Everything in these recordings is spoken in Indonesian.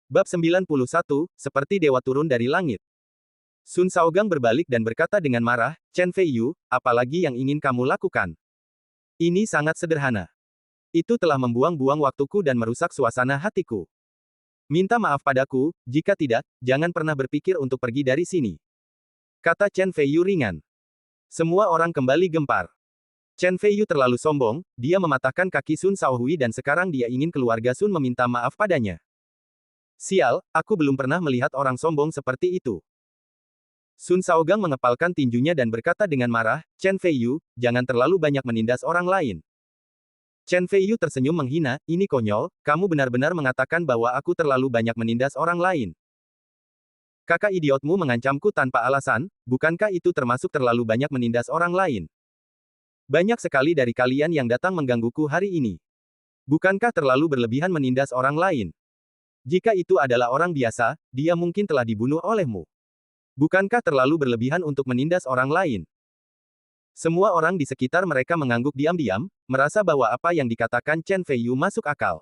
Bab 91, seperti dewa turun dari langit. Sun Shaogang berbalik dan berkata dengan marah, Chen Feiyu, apalagi yang ingin kamu lakukan? Ini sangat sederhana. Itu telah membuang-buang waktuku dan merusak suasana hatiku. Minta maaf padaku, jika tidak, jangan pernah berpikir untuk pergi dari sini. Kata Chen Feiyu ringan. Semua orang kembali gempar. Chen Feiyu terlalu sombong, dia mematahkan kaki Sun Shaohui dan sekarang dia ingin keluarga Sun meminta maaf padanya. Sial, aku belum pernah melihat orang sombong seperti itu. Sun Shaogang mengepalkan tinjunya dan berkata dengan marah, Chen Feiyu, jangan terlalu banyak menindas orang lain. Chen Feiyu tersenyum menghina, ini konyol, kamu benar-benar mengatakan bahwa aku terlalu banyak menindas orang lain. Kakak idiotmu mengancamku tanpa alasan, bukankah itu termasuk terlalu banyak menindas orang lain? Banyak sekali dari kalian yang datang menggangguku hari ini. Bukankah terlalu berlebihan menindas orang lain? Jika itu adalah orang biasa, dia mungkin telah dibunuh olehmu. Bukankah terlalu berlebihan untuk menindas orang lain? Semua orang di sekitar mereka mengangguk diam-diam, merasa bahwa apa yang dikatakan Chen Feiyu masuk akal.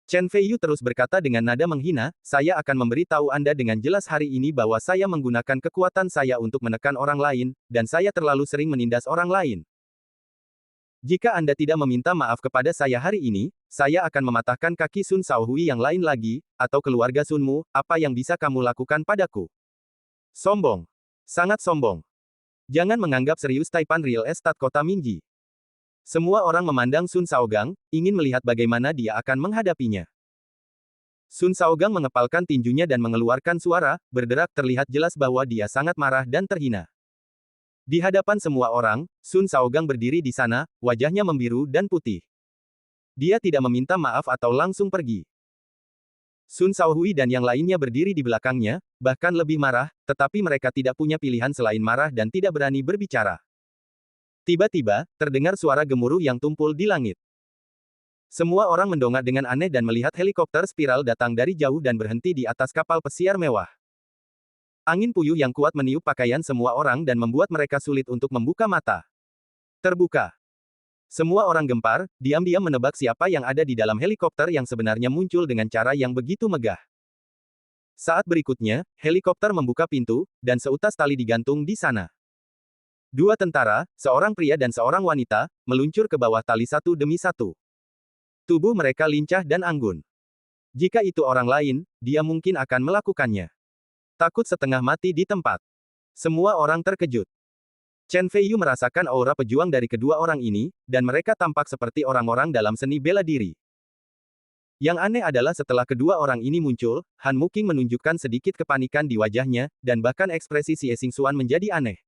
Chen Feiyu terus berkata dengan nada menghina, saya akan memberitahu Anda dengan jelas hari ini bahwa saya menggunakan kekuatan saya untuk menekan orang lain, dan saya terlalu sering menindas orang lain. Jika Anda tidak meminta maaf kepada saya hari ini, saya akan mematahkan kaki Sun Shaohui yang lain lagi, atau keluarga Sunmu, apa yang bisa kamu lakukan padaku? Sombong. Sangat sombong. Jangan menganggap serius Taipan Real Estate Kota Mingji. Semua orang memandang Sun Shaogang, ingin melihat bagaimana dia akan menghadapinya. Sun Shaogang mengepalkan tinjunya dan mengeluarkan suara, berderak terlihat jelas bahwa dia sangat marah dan terhina. Di hadapan semua orang, Sun Shaogang berdiri di sana, wajahnya membiru dan putih. Dia tidak meminta maaf atau langsung pergi. Sun Shaohui dan yang lainnya berdiri di belakangnya, bahkan lebih marah, tetapi mereka tidak punya pilihan selain marah dan tidak berani berbicara. Tiba-tiba, terdengar suara gemuruh yang tumpul di langit. Semua orang mendongak dengan aneh dan melihat helikopter spiral datang dari jauh dan berhenti di atas kapal pesiar mewah. Angin puyuh yang kuat meniup pakaian semua orang dan membuat mereka sulit untuk membuka mata. Terbuka. Semua orang gempar, diam-diam menebak siapa yang ada di dalam helikopter yang sebenarnya muncul dengan cara yang begitu megah. Saat berikutnya, helikopter membuka pintu, dan seutas tali digantung di sana. Dua tentara, seorang pria dan seorang wanita, meluncur ke bawah tali satu demi satu. Tubuh mereka lincah dan anggun. Jika itu orang lain, dia mungkin akan melakukannya. Takut setengah mati di tempat. Semua orang terkejut. Chen Feiyu merasakan aura pejuang dari kedua orang ini, dan mereka tampak seperti orang-orang dalam seni bela diri. Yang aneh adalah setelah kedua orang ini muncul, Han Muking menunjukkan sedikit kepanikan di wajahnya, dan bahkan ekspresi Xie Xingxuan menjadi aneh.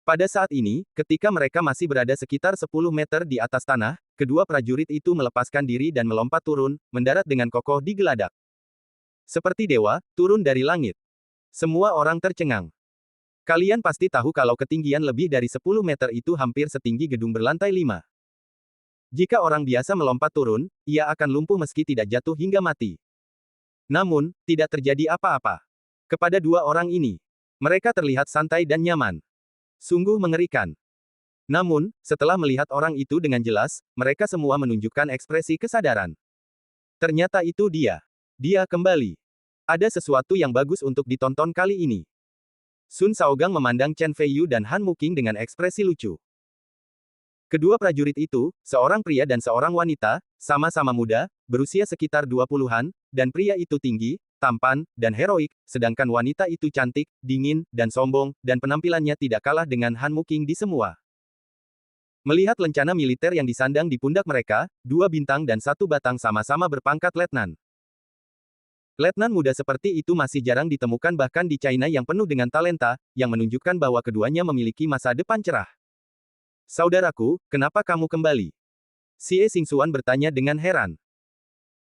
Pada saat ini, ketika mereka masih berada sekitar 10 meter di atas tanah, kedua prajurit itu melepaskan diri dan melompat turun, mendarat dengan kokoh di geladak. Seperti dewa, turun dari langit. Semua orang tercengang. Kalian pasti tahu kalau ketinggian lebih dari 10 meter itu hampir setinggi gedung berlantai 5. Jika orang biasa melompat turun, ia akan lumpuh meski tidak jatuh hingga mati. Namun, tidak terjadi apa-apa. Kepada dua orang ini, mereka terlihat santai dan nyaman. Sungguh mengerikan. Namun, setelah melihat orang itu dengan jelas, mereka semua menunjukkan ekspresi kesadaran. Ternyata itu dia. Dia kembali. Ada sesuatu yang bagus untuk ditonton kali ini. Sun Shaogang memandang Chen Feiyu dan Han Muking dengan ekspresi lucu. Kedua prajurit itu, seorang pria dan seorang wanita, sama-sama muda, berusia sekitar 20-an, dan pria itu tinggi, tampan, dan heroik, sedangkan wanita itu cantik, dingin, dan sombong, dan penampilannya tidak kalah dengan Han Muking di semua. Melihat lencana militer yang disandang di pundak mereka, 2 bintang dan 1 batang sama-sama berpangkat letnan. Letnan muda seperti itu masih jarang ditemukan bahkan di China yang penuh dengan talenta, yang menunjukkan bahwa keduanya memiliki masa depan cerah. Saudaraku, kenapa kamu kembali? Xie Xingxuan bertanya dengan heran.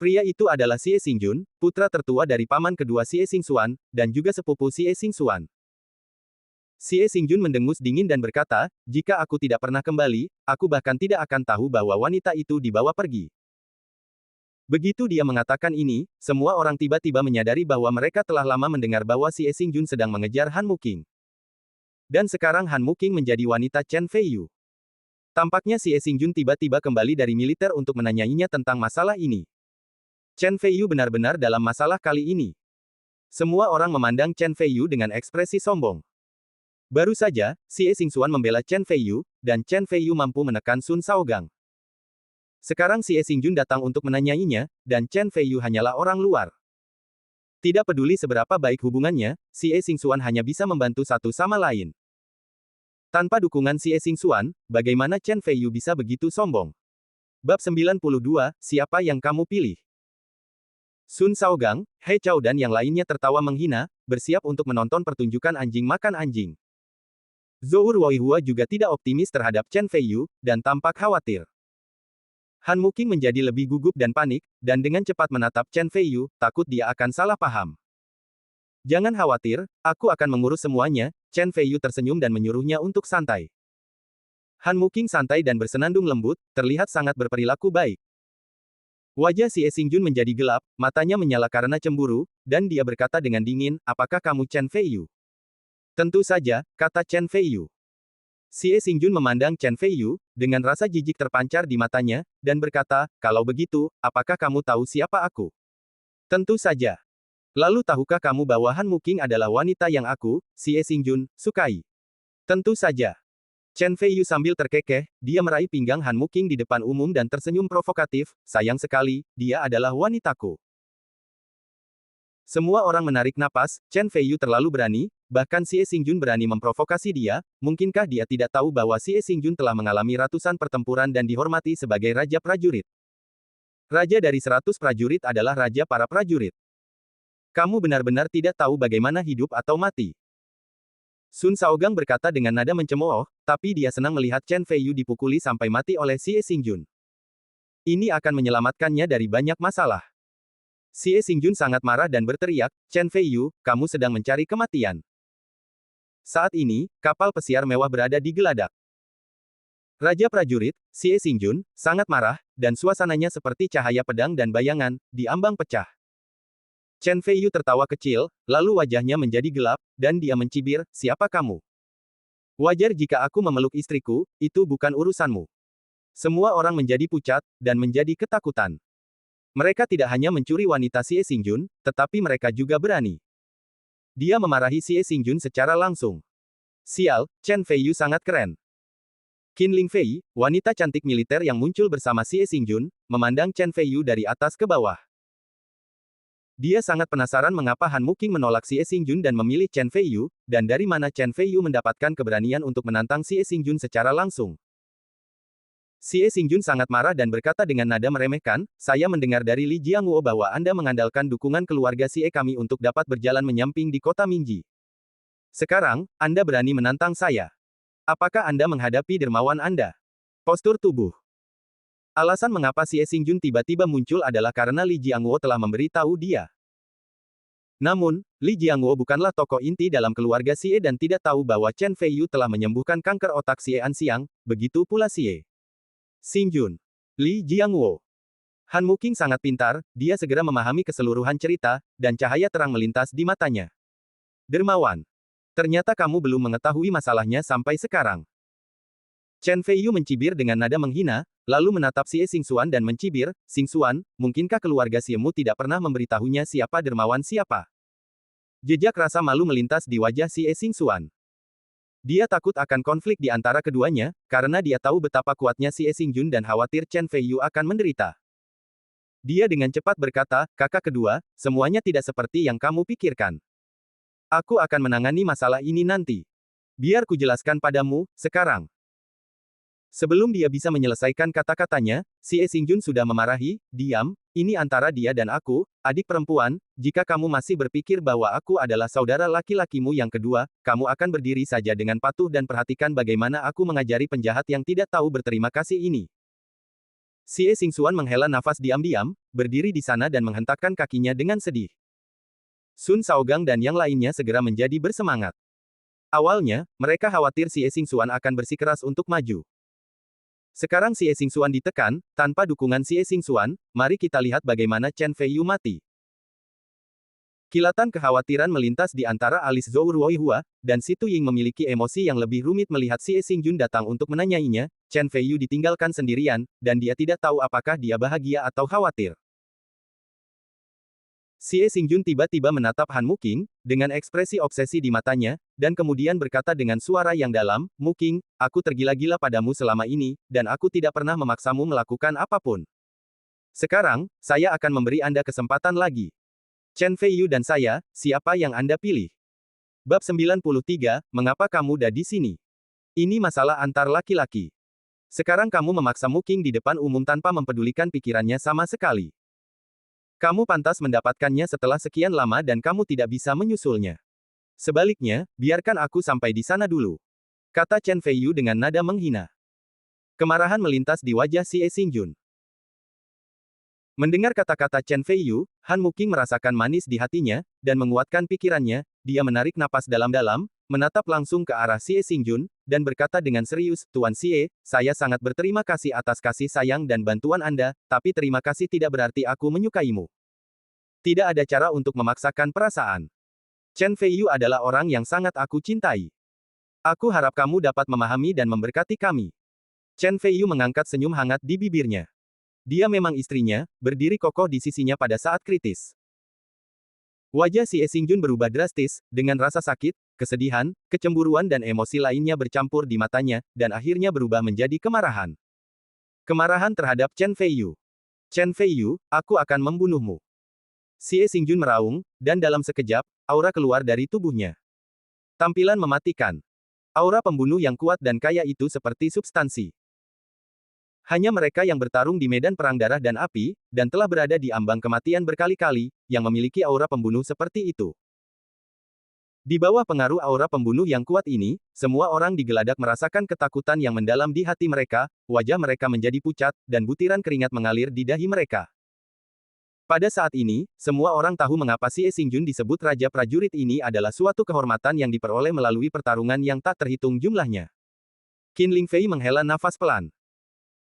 Pria itu adalah Xie Xingjun, putra tertua dari paman kedua Xie Xingxuan, dan juga sepupu Xie Xingxuan. Xie Xingjun mendengus dingin dan berkata, jika aku tidak pernah kembali, aku bahkan tidak akan tahu bahwa wanita itu dibawa pergi. Begitu dia mengatakan ini, semua orang tiba-tiba menyadari bahwa mereka telah lama mendengar bahwa Xie Xingjun sedang mengejar Han Muking. Dan sekarang Han Muking menjadi wanita Chen Feiyu. Tampaknya Xie Xingjun tiba-tiba kembali dari militer untuk menanyainya tentang masalah ini. Chen Feiyu benar-benar dalam masalah kali ini. Semua orang memandang Chen Feiyu dengan ekspresi sombong. Baru saja, Xie Xingxuan membela Chen Feiyu, dan Chen Feiyu mampu menekan Sun Shaogang. Sekarang Xie Xingjun datang untuk menanyainya, dan Chen Feiyu hanyalah orang luar. Tidak peduli seberapa baik hubungannya, Xie Xingxuan hanya bisa membantu satu sama lain. Tanpa dukungan Xie Xingxuan, bagaimana Chen Feiyu bisa begitu sombong? Bab 92, siapa yang kamu pilih? Sun Shaogang, He Chao dan yang lainnya tertawa menghina, bersiap untuk menonton pertunjukan anjing makan anjing. Zhou Ruoihua juga tidak optimis terhadap Chen Feiyu, dan tampak khawatir. Han Muqing menjadi lebih gugup dan panik, dan dengan cepat menatap Chen Feiyu, takut dia akan salah paham. Jangan khawatir, aku akan mengurus semuanya, Chen Feiyu tersenyum dan menyuruhnya untuk santai. Han Muqing santai dan bersenandung lembut, terlihat sangat berperilaku baik. Wajah Xie Xingjun menjadi gelap, matanya menyala karena cemburu, dan dia berkata dengan dingin, apakah kamu Chen Feiyu? Tentu saja, kata Chen Feiyu. Xie Xingjun memandang Chen Feiyu, dengan rasa jijik terpancar di matanya, dan berkata, kalau begitu, apakah kamu tahu siapa aku? Tentu saja. Lalu tahukah kamu bahwa Han Muqing adalah wanita yang aku, Xie Xingjun, sukai? Tentu saja. Chen Feiyu sambil terkekeh, dia meraih pinggang Han Muqing di depan umum dan tersenyum provokatif, sayang sekali, dia adalah wanitaku. Semua orang menarik napas, Chen Feiyu terlalu berani, bahkan Xie Xingjun berani memprovokasi dia, mungkinkah dia tidak tahu bahwa Xie Xingjun telah mengalami ratusan pertempuran dan dihormati sebagai raja prajurit? Raja dari 100 prajurit adalah raja para prajurit. Kamu benar-benar tidak tahu bagaimana hidup atau mati. Sun Shaogang berkata dengan nada mencemooh, tapi dia senang melihat Chen Feiyu dipukuli sampai mati oleh Xie Xingjun. Ini akan menyelamatkannya dari banyak masalah. Xie Xingjun sangat marah dan berteriak, Chen Feiyu, kamu sedang mencari kematian. Saat ini, kapal pesiar mewah berada di geladak. Raja prajurit, Xie Xingjun, sangat marah, dan suasananya seperti cahaya pedang dan bayangan, di ambang pecah. Chen Feiyu tertawa kecil, lalu wajahnya menjadi gelap, dan dia mencibir, siapa kamu? Wajar jika aku memeluk istriku, itu bukan urusanmu. Semua orang menjadi pucat, dan menjadi ketakutan. Mereka tidak hanya mencuri wanita Xie Xingjun, tetapi mereka juga berani. Dia memarahi Xie Xingjun secara langsung. Sial, Chen Feiyu sangat keren. Qin Lingfei, wanita cantik militer yang muncul bersama Xie Xingjun, memandang Chen Feiyu dari atas ke bawah. Dia sangat penasaran mengapa Han Muqing menolak Xie Xingjun dan memilih Chen Feiyu, dan dari mana Chen Feiyu mendapatkan keberanian untuk menantang Xie Xingjun secara langsung. Xie Xingjun sangat marah dan berkata dengan nada meremehkan, saya mendengar dari Li Jiangwo bahwa Anda mengandalkan dukungan keluarga Xie kami untuk dapat berjalan menyamping di kota Mingji. Sekarang, Anda berani menantang saya. Apakah Anda menghadapi dermawan Anda? Postur tubuh. Alasan mengapa Xie Xingjun tiba-tiba muncul adalah karena Li Jiangwo telah memberitahu dia. Namun, Li Jiangwo bukanlah tokoh inti dalam keluarga Xie dan tidak tahu bahwa Chen Feiyu telah menyembuhkan kanker otak Xie Anxiang, begitu pula Xie Xingjun. Li Jiangwo. Han Muqing sangat pintar, dia segera memahami keseluruhan cerita, dan cahaya terang melintas di matanya. Dermawan. Ternyata kamu belum mengetahui masalahnya sampai sekarang. Chen Feiyu mencibir dengan nada menghina, lalu menatap Xie Xingxuan dan mencibir, Xingxuan, mungkinkah keluarga Xiemu tidak pernah memberitahunya siapa dermawan siapa? Jejak rasa malu melintas di wajah Xie Xingxuan. Dia takut akan konflik di antara keduanya, karena dia tahu betapa kuatnya Xie Xingjun dan khawatir Chen Feiyu akan menderita. Dia dengan cepat berkata, kakak kedua, semuanya tidak seperti yang kamu pikirkan. Aku akan menangani masalah ini nanti. Biar kujelaskan padamu, sekarang. Sebelum dia bisa menyelesaikan kata-katanya, Xie Xingjun sudah memarahi, diam, ini antara dia dan aku, adik perempuan, jika kamu masih berpikir bahwa aku adalah saudara laki-lakimu yang kedua, kamu akan berdiri saja dengan patuh dan perhatikan bagaimana aku mengajari penjahat yang tidak tahu berterima kasih ini. Xie Xingxuan menghela nafas diam-diam, berdiri di sana dan menghentakkan kakinya dengan sedih. Sun Shaogang dan yang lainnya segera menjadi bersemangat. Awalnya, mereka khawatir Xie Xingxuan akan bersikeras untuk maju. Sekarang Xie Xingxuan ditekan, tanpa dukungan Xie Xingxuan, mari kita lihat bagaimana Chen Feiyu mati. Kilatan kekhawatiran melintas di antara alis Zhou Ruoihua, dan Si Tuying memiliki emosi yang lebih rumit melihat Xie Xingjun datang untuk menanyainya, Chen Feiyu ditinggalkan sendirian, dan dia tidak tahu apakah dia bahagia atau khawatir. Xie Xingjun tiba-tiba menatap Han Muking, dengan ekspresi obsesi di matanya, dan kemudian berkata dengan suara yang dalam, Muking, aku tergila-gila padamu selama ini, dan aku tidak pernah memaksamu melakukan apapun. Sekarang, saya akan memberi Anda kesempatan lagi. Chen Feiyu dan saya, siapa yang Anda pilih? Bab 93, Mengapa kamu ada di sini? Ini masalah antar laki-laki. Sekarang kamu memaksa Muking di depan umum tanpa mempedulikan pikirannya sama sekali. Kamu pantas mendapatkannya setelah sekian lama dan kamu tidak bisa menyusulnya. Sebaliknya, biarkan aku sampai di sana dulu. Kata Chen Feiyu dengan nada menghina. Kemarahan melintas di wajah Xie Xingjun. Mendengar kata-kata Chen Feiyu, Han Muking merasakan manis di hatinya, dan menguatkan pikirannya, dia menarik napas dalam-dalam, menatap langsung ke arah Xie Xingjun, dan berkata dengan serius, Tuan Xie, saya sangat berterima kasih atas kasih sayang dan bantuan Anda, tapi terima kasih tidak berarti aku menyukaimu. Tidak ada cara untuk memaksakan perasaan. Chen Feiyu adalah orang yang sangat aku cintai. Aku harap kamu dapat memahami dan memberkati kami. Chen Feiyu mengangkat senyum hangat di bibirnya. Dia memang istrinya, berdiri kokoh di sisinya pada saat kritis. Wajah Xie Xingjun berubah drastis, dengan rasa sakit, kesedihan, kecemburuan dan emosi lainnya bercampur di matanya, dan akhirnya berubah menjadi kemarahan. Kemarahan terhadap Chen Feiyu. Chen Feiyu, aku akan membunuhmu. Xie Xingjun meraung, dan dalam sekejap, aura keluar dari tubuhnya. Tampilan mematikan. Aura pembunuh yang kuat dan kaya itu seperti substansi. Hanya mereka yang bertarung di medan perang darah dan api, dan telah berada di ambang kematian berkali-kali, yang memiliki aura pembunuh seperti itu. Di bawah pengaruh aura pembunuh yang kuat ini, semua orang di Geladak merasakan ketakutan yang mendalam di hati mereka, wajah mereka menjadi pucat, dan butiran keringat mengalir di dahi mereka. Pada saat ini, semua orang tahu mengapa Xie Xingjun disebut Raja Prajurit ini adalah suatu kehormatan yang diperoleh melalui pertarungan yang tak terhitung jumlahnya. Qin Lingfei menghela nafas pelan.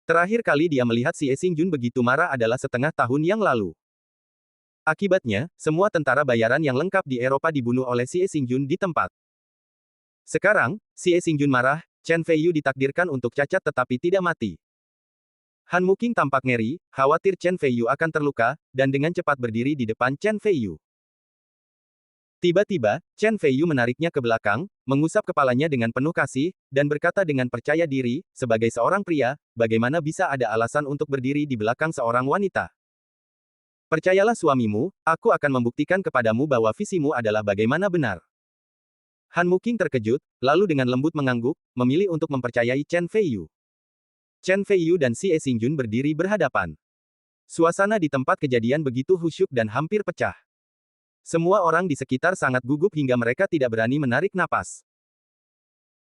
Terakhir kali dia melihat Xie Xingjun begitu marah adalah setengah tahun yang lalu. Akibatnya, semua tentara bayaran yang lengkap di Eropa dibunuh oleh Xie Xingjun di tempat. Sekarang, Xie Xingjun marah, Chen Feiyu ditakdirkan untuk cacat tetapi tidak mati. Han Muking tampak ngeri, khawatir Chen Feiyu akan terluka, dan dengan cepat berdiri di depan Chen Feiyu. Tiba-tiba, Chen Feiyu menariknya ke belakang, mengusap kepalanya dengan penuh kasih, dan berkata dengan percaya diri, sebagai seorang pria, bagaimana bisa ada alasan untuk berdiri di belakang seorang wanita? Percayalah suamimu, aku akan membuktikan kepadamu bahwa visimu adalah bagaimana benar. Han Muking terkejut, lalu dengan lembut mengangguk, memilih untuk mempercayai Chen Feiyu. Chen Feiyu dan Xie Xingjun berdiri berhadapan. Suasana di tempat kejadian begitu khusyuk dan hampir pecah. Semua orang di sekitar sangat gugup hingga mereka tidak berani menarik napas.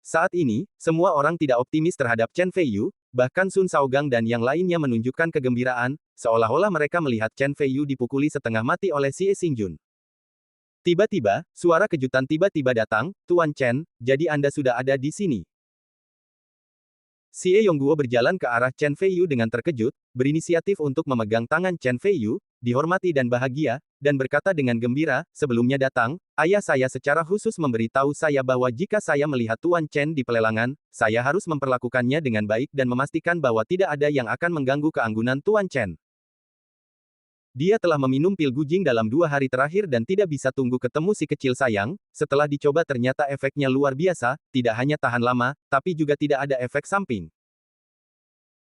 Saat ini, semua orang tidak optimis terhadap Chen Feiyu, bahkan Sun Shaogang dan yang lainnya menunjukkan kegembiraan, seolah-olah mereka melihat Chen Feiyu dipukuli setengah mati oleh Xie Xingjun. Tiba-tiba, suara kejutan tiba-tiba datang, Tuan Chen, jadi Anda sudah ada di sini. Xie Yongguo berjalan ke arah Chen Feiyu dengan terkejut, berinisiatif untuk memegang tangan Chen Feiyu, dihormati dan bahagia, dan berkata dengan gembira, sebelumnya datang, ayah saya secara khusus memberitahu saya bahwa jika saya melihat Tuan Chen di pelelangan, saya harus memperlakukannya dengan baik dan memastikan bahwa tidak ada yang akan mengganggu keanggunan Tuan Chen. Dia telah meminum pil gujing dalam 2 hari terakhir dan tidak bisa tunggu ketemu si kecil sayang, setelah dicoba ternyata efeknya luar biasa, tidak hanya tahan lama, tapi juga tidak ada efek samping.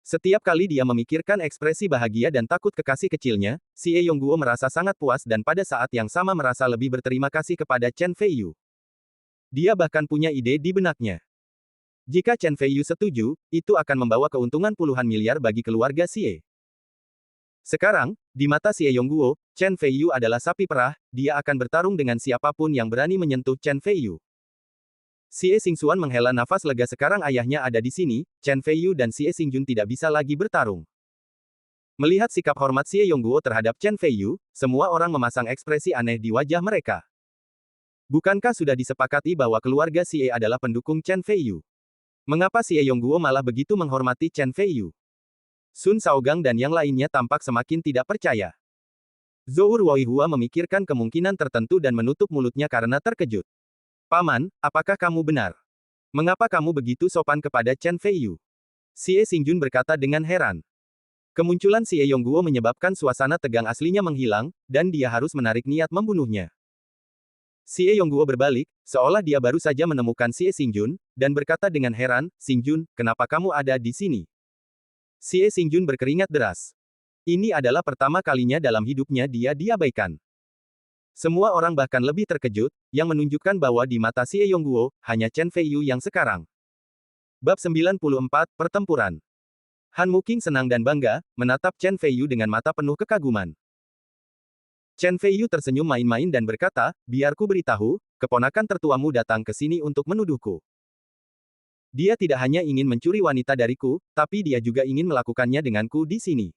Setiap kali dia memikirkan ekspresi bahagia dan takut kekasih kecilnya, Xie Yongguo merasa sangat puas dan pada saat yang sama merasa lebih berterima kasih kepada Chen Feiyu. Dia bahkan punya ide di benaknya. Jika Chen Feiyu setuju, itu akan membawa keuntungan puluhan miliar bagi keluarga Xie. Sekarang, di mata Xie Yongguo, Chen Feiyu adalah sapi perah, dia akan bertarung dengan siapapun yang berani menyentuh Chen Feiyu. Xie Xingxuan menghela nafas lega sekarang ayahnya ada di sini, Chen Feiyu dan Xie Xingjun tidak bisa lagi bertarung. Melihat sikap hormat Xie Yongguo terhadap Chen Feiyu, semua orang memasang ekspresi aneh di wajah mereka. Bukankah sudah disepakati bahwa keluarga Xie adalah pendukung Chen Feiyu? Mengapa Xie Yongguo malah begitu menghormati Chen Feiyu? Sun Shaogang dan yang lainnya tampak semakin tidak percaya. Zhou Ruoihua memikirkan kemungkinan tertentu dan menutup mulutnya karena terkejut. Paman, apakah kamu benar? Mengapa kamu begitu sopan kepada Chen Feiyu? Xie Xingjun berkata dengan heran. Kemunculan Xie Yongguo menyebabkan suasana tegang aslinya menghilang, dan dia harus menarik niat membunuhnya. Xie Yongguo berbalik, seolah dia baru saja menemukan Xie Xingjun, dan berkata dengan heran, "Xingjun, kenapa kamu ada di sini?" Xie Xingjun berkeringat deras. Ini adalah pertama kalinya dalam hidupnya dia diabaikan. Semua orang bahkan lebih terkejut, yang menunjukkan bahwa di mata Xie Yongguo, hanya Chen Feiyu yang sekarang. Bab 94, Pertempuran. Han Muking senang dan bangga, menatap Chen Feiyu dengan mata penuh kekaguman. Chen Feiyu tersenyum main-main dan berkata, "Biar ku beritahu, keponakan tertuamu datang ke sini untuk menuduhku. Dia tidak hanya ingin mencuri wanita dariku, tapi dia juga ingin melakukannya denganku di sini.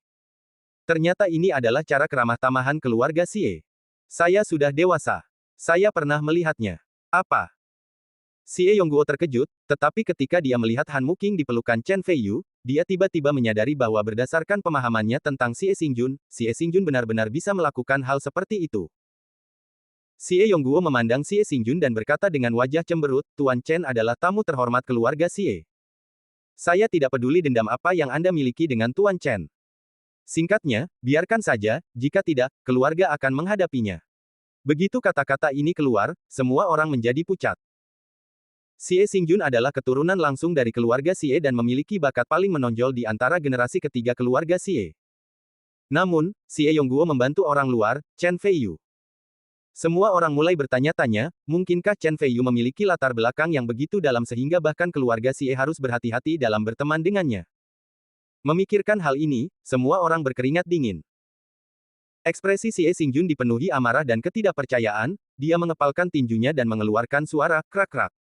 Ternyata ini adalah cara keramah tamahan keluarga Xie. Saya sudah dewasa. Saya pernah melihatnya." "Apa?" Xie Yongguo terkejut, tetapi ketika dia melihat Han Muking di pelukan Chen Feiyu, dia tiba-tiba menyadari bahwa berdasarkan pemahamannya tentang Xie Xingjun benar-benar bisa melakukan hal seperti itu. Xie Yongguo memandang Xie Xingjun dan berkata dengan wajah cemberut, "Tuan Chen adalah tamu terhormat keluarga Xie. Saya tidak peduli dendam apa yang Anda miliki dengan Tuan Chen. Singkatnya, biarkan saja, jika tidak, keluarga akan menghadapinya." Begitu kata-kata ini keluar, semua orang menjadi pucat. Xie Xingjun adalah keturunan langsung dari keluarga Xie dan memiliki bakat paling menonjol di antara generasi ketiga keluarga Xie. Namun, Xie Yongguo membantu orang luar, Chen Feiyu. Semua orang mulai bertanya-tanya, mungkinkah Chen Feiyu memiliki latar belakang yang begitu dalam sehingga bahkan keluarga Xie harus berhati-hati dalam berteman dengannya. Memikirkan hal ini, semua orang berkeringat dingin. Ekspresi Xie Xingjun dipenuhi amarah dan ketidakpercayaan, dia mengepalkan tinjunya dan mengeluarkan suara, krak-krak.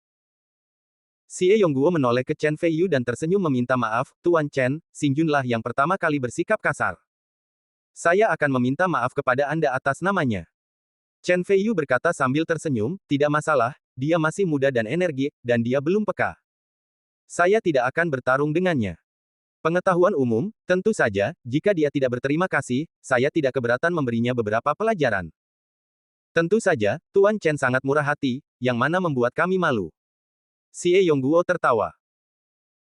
Xie Yongguo menoleh ke Chen Feiyu dan tersenyum meminta maaf, "Tuan Chen, Xingjunlah yang pertama kali bersikap kasar. Saya akan meminta maaf kepada Anda atas namanya." Chen Feiyu berkata sambil tersenyum, "Tidak masalah, dia masih muda dan energik, dan dia belum peka. Saya tidak akan bertarung dengannya. Pengetahuan umum, tentu saja, jika dia tidak berterima kasih, saya tidak keberatan memberinya beberapa pelajaran. Tentu saja, Tuan Chen sangat murah hati, yang mana membuat kami malu." Xie Yongguo tertawa.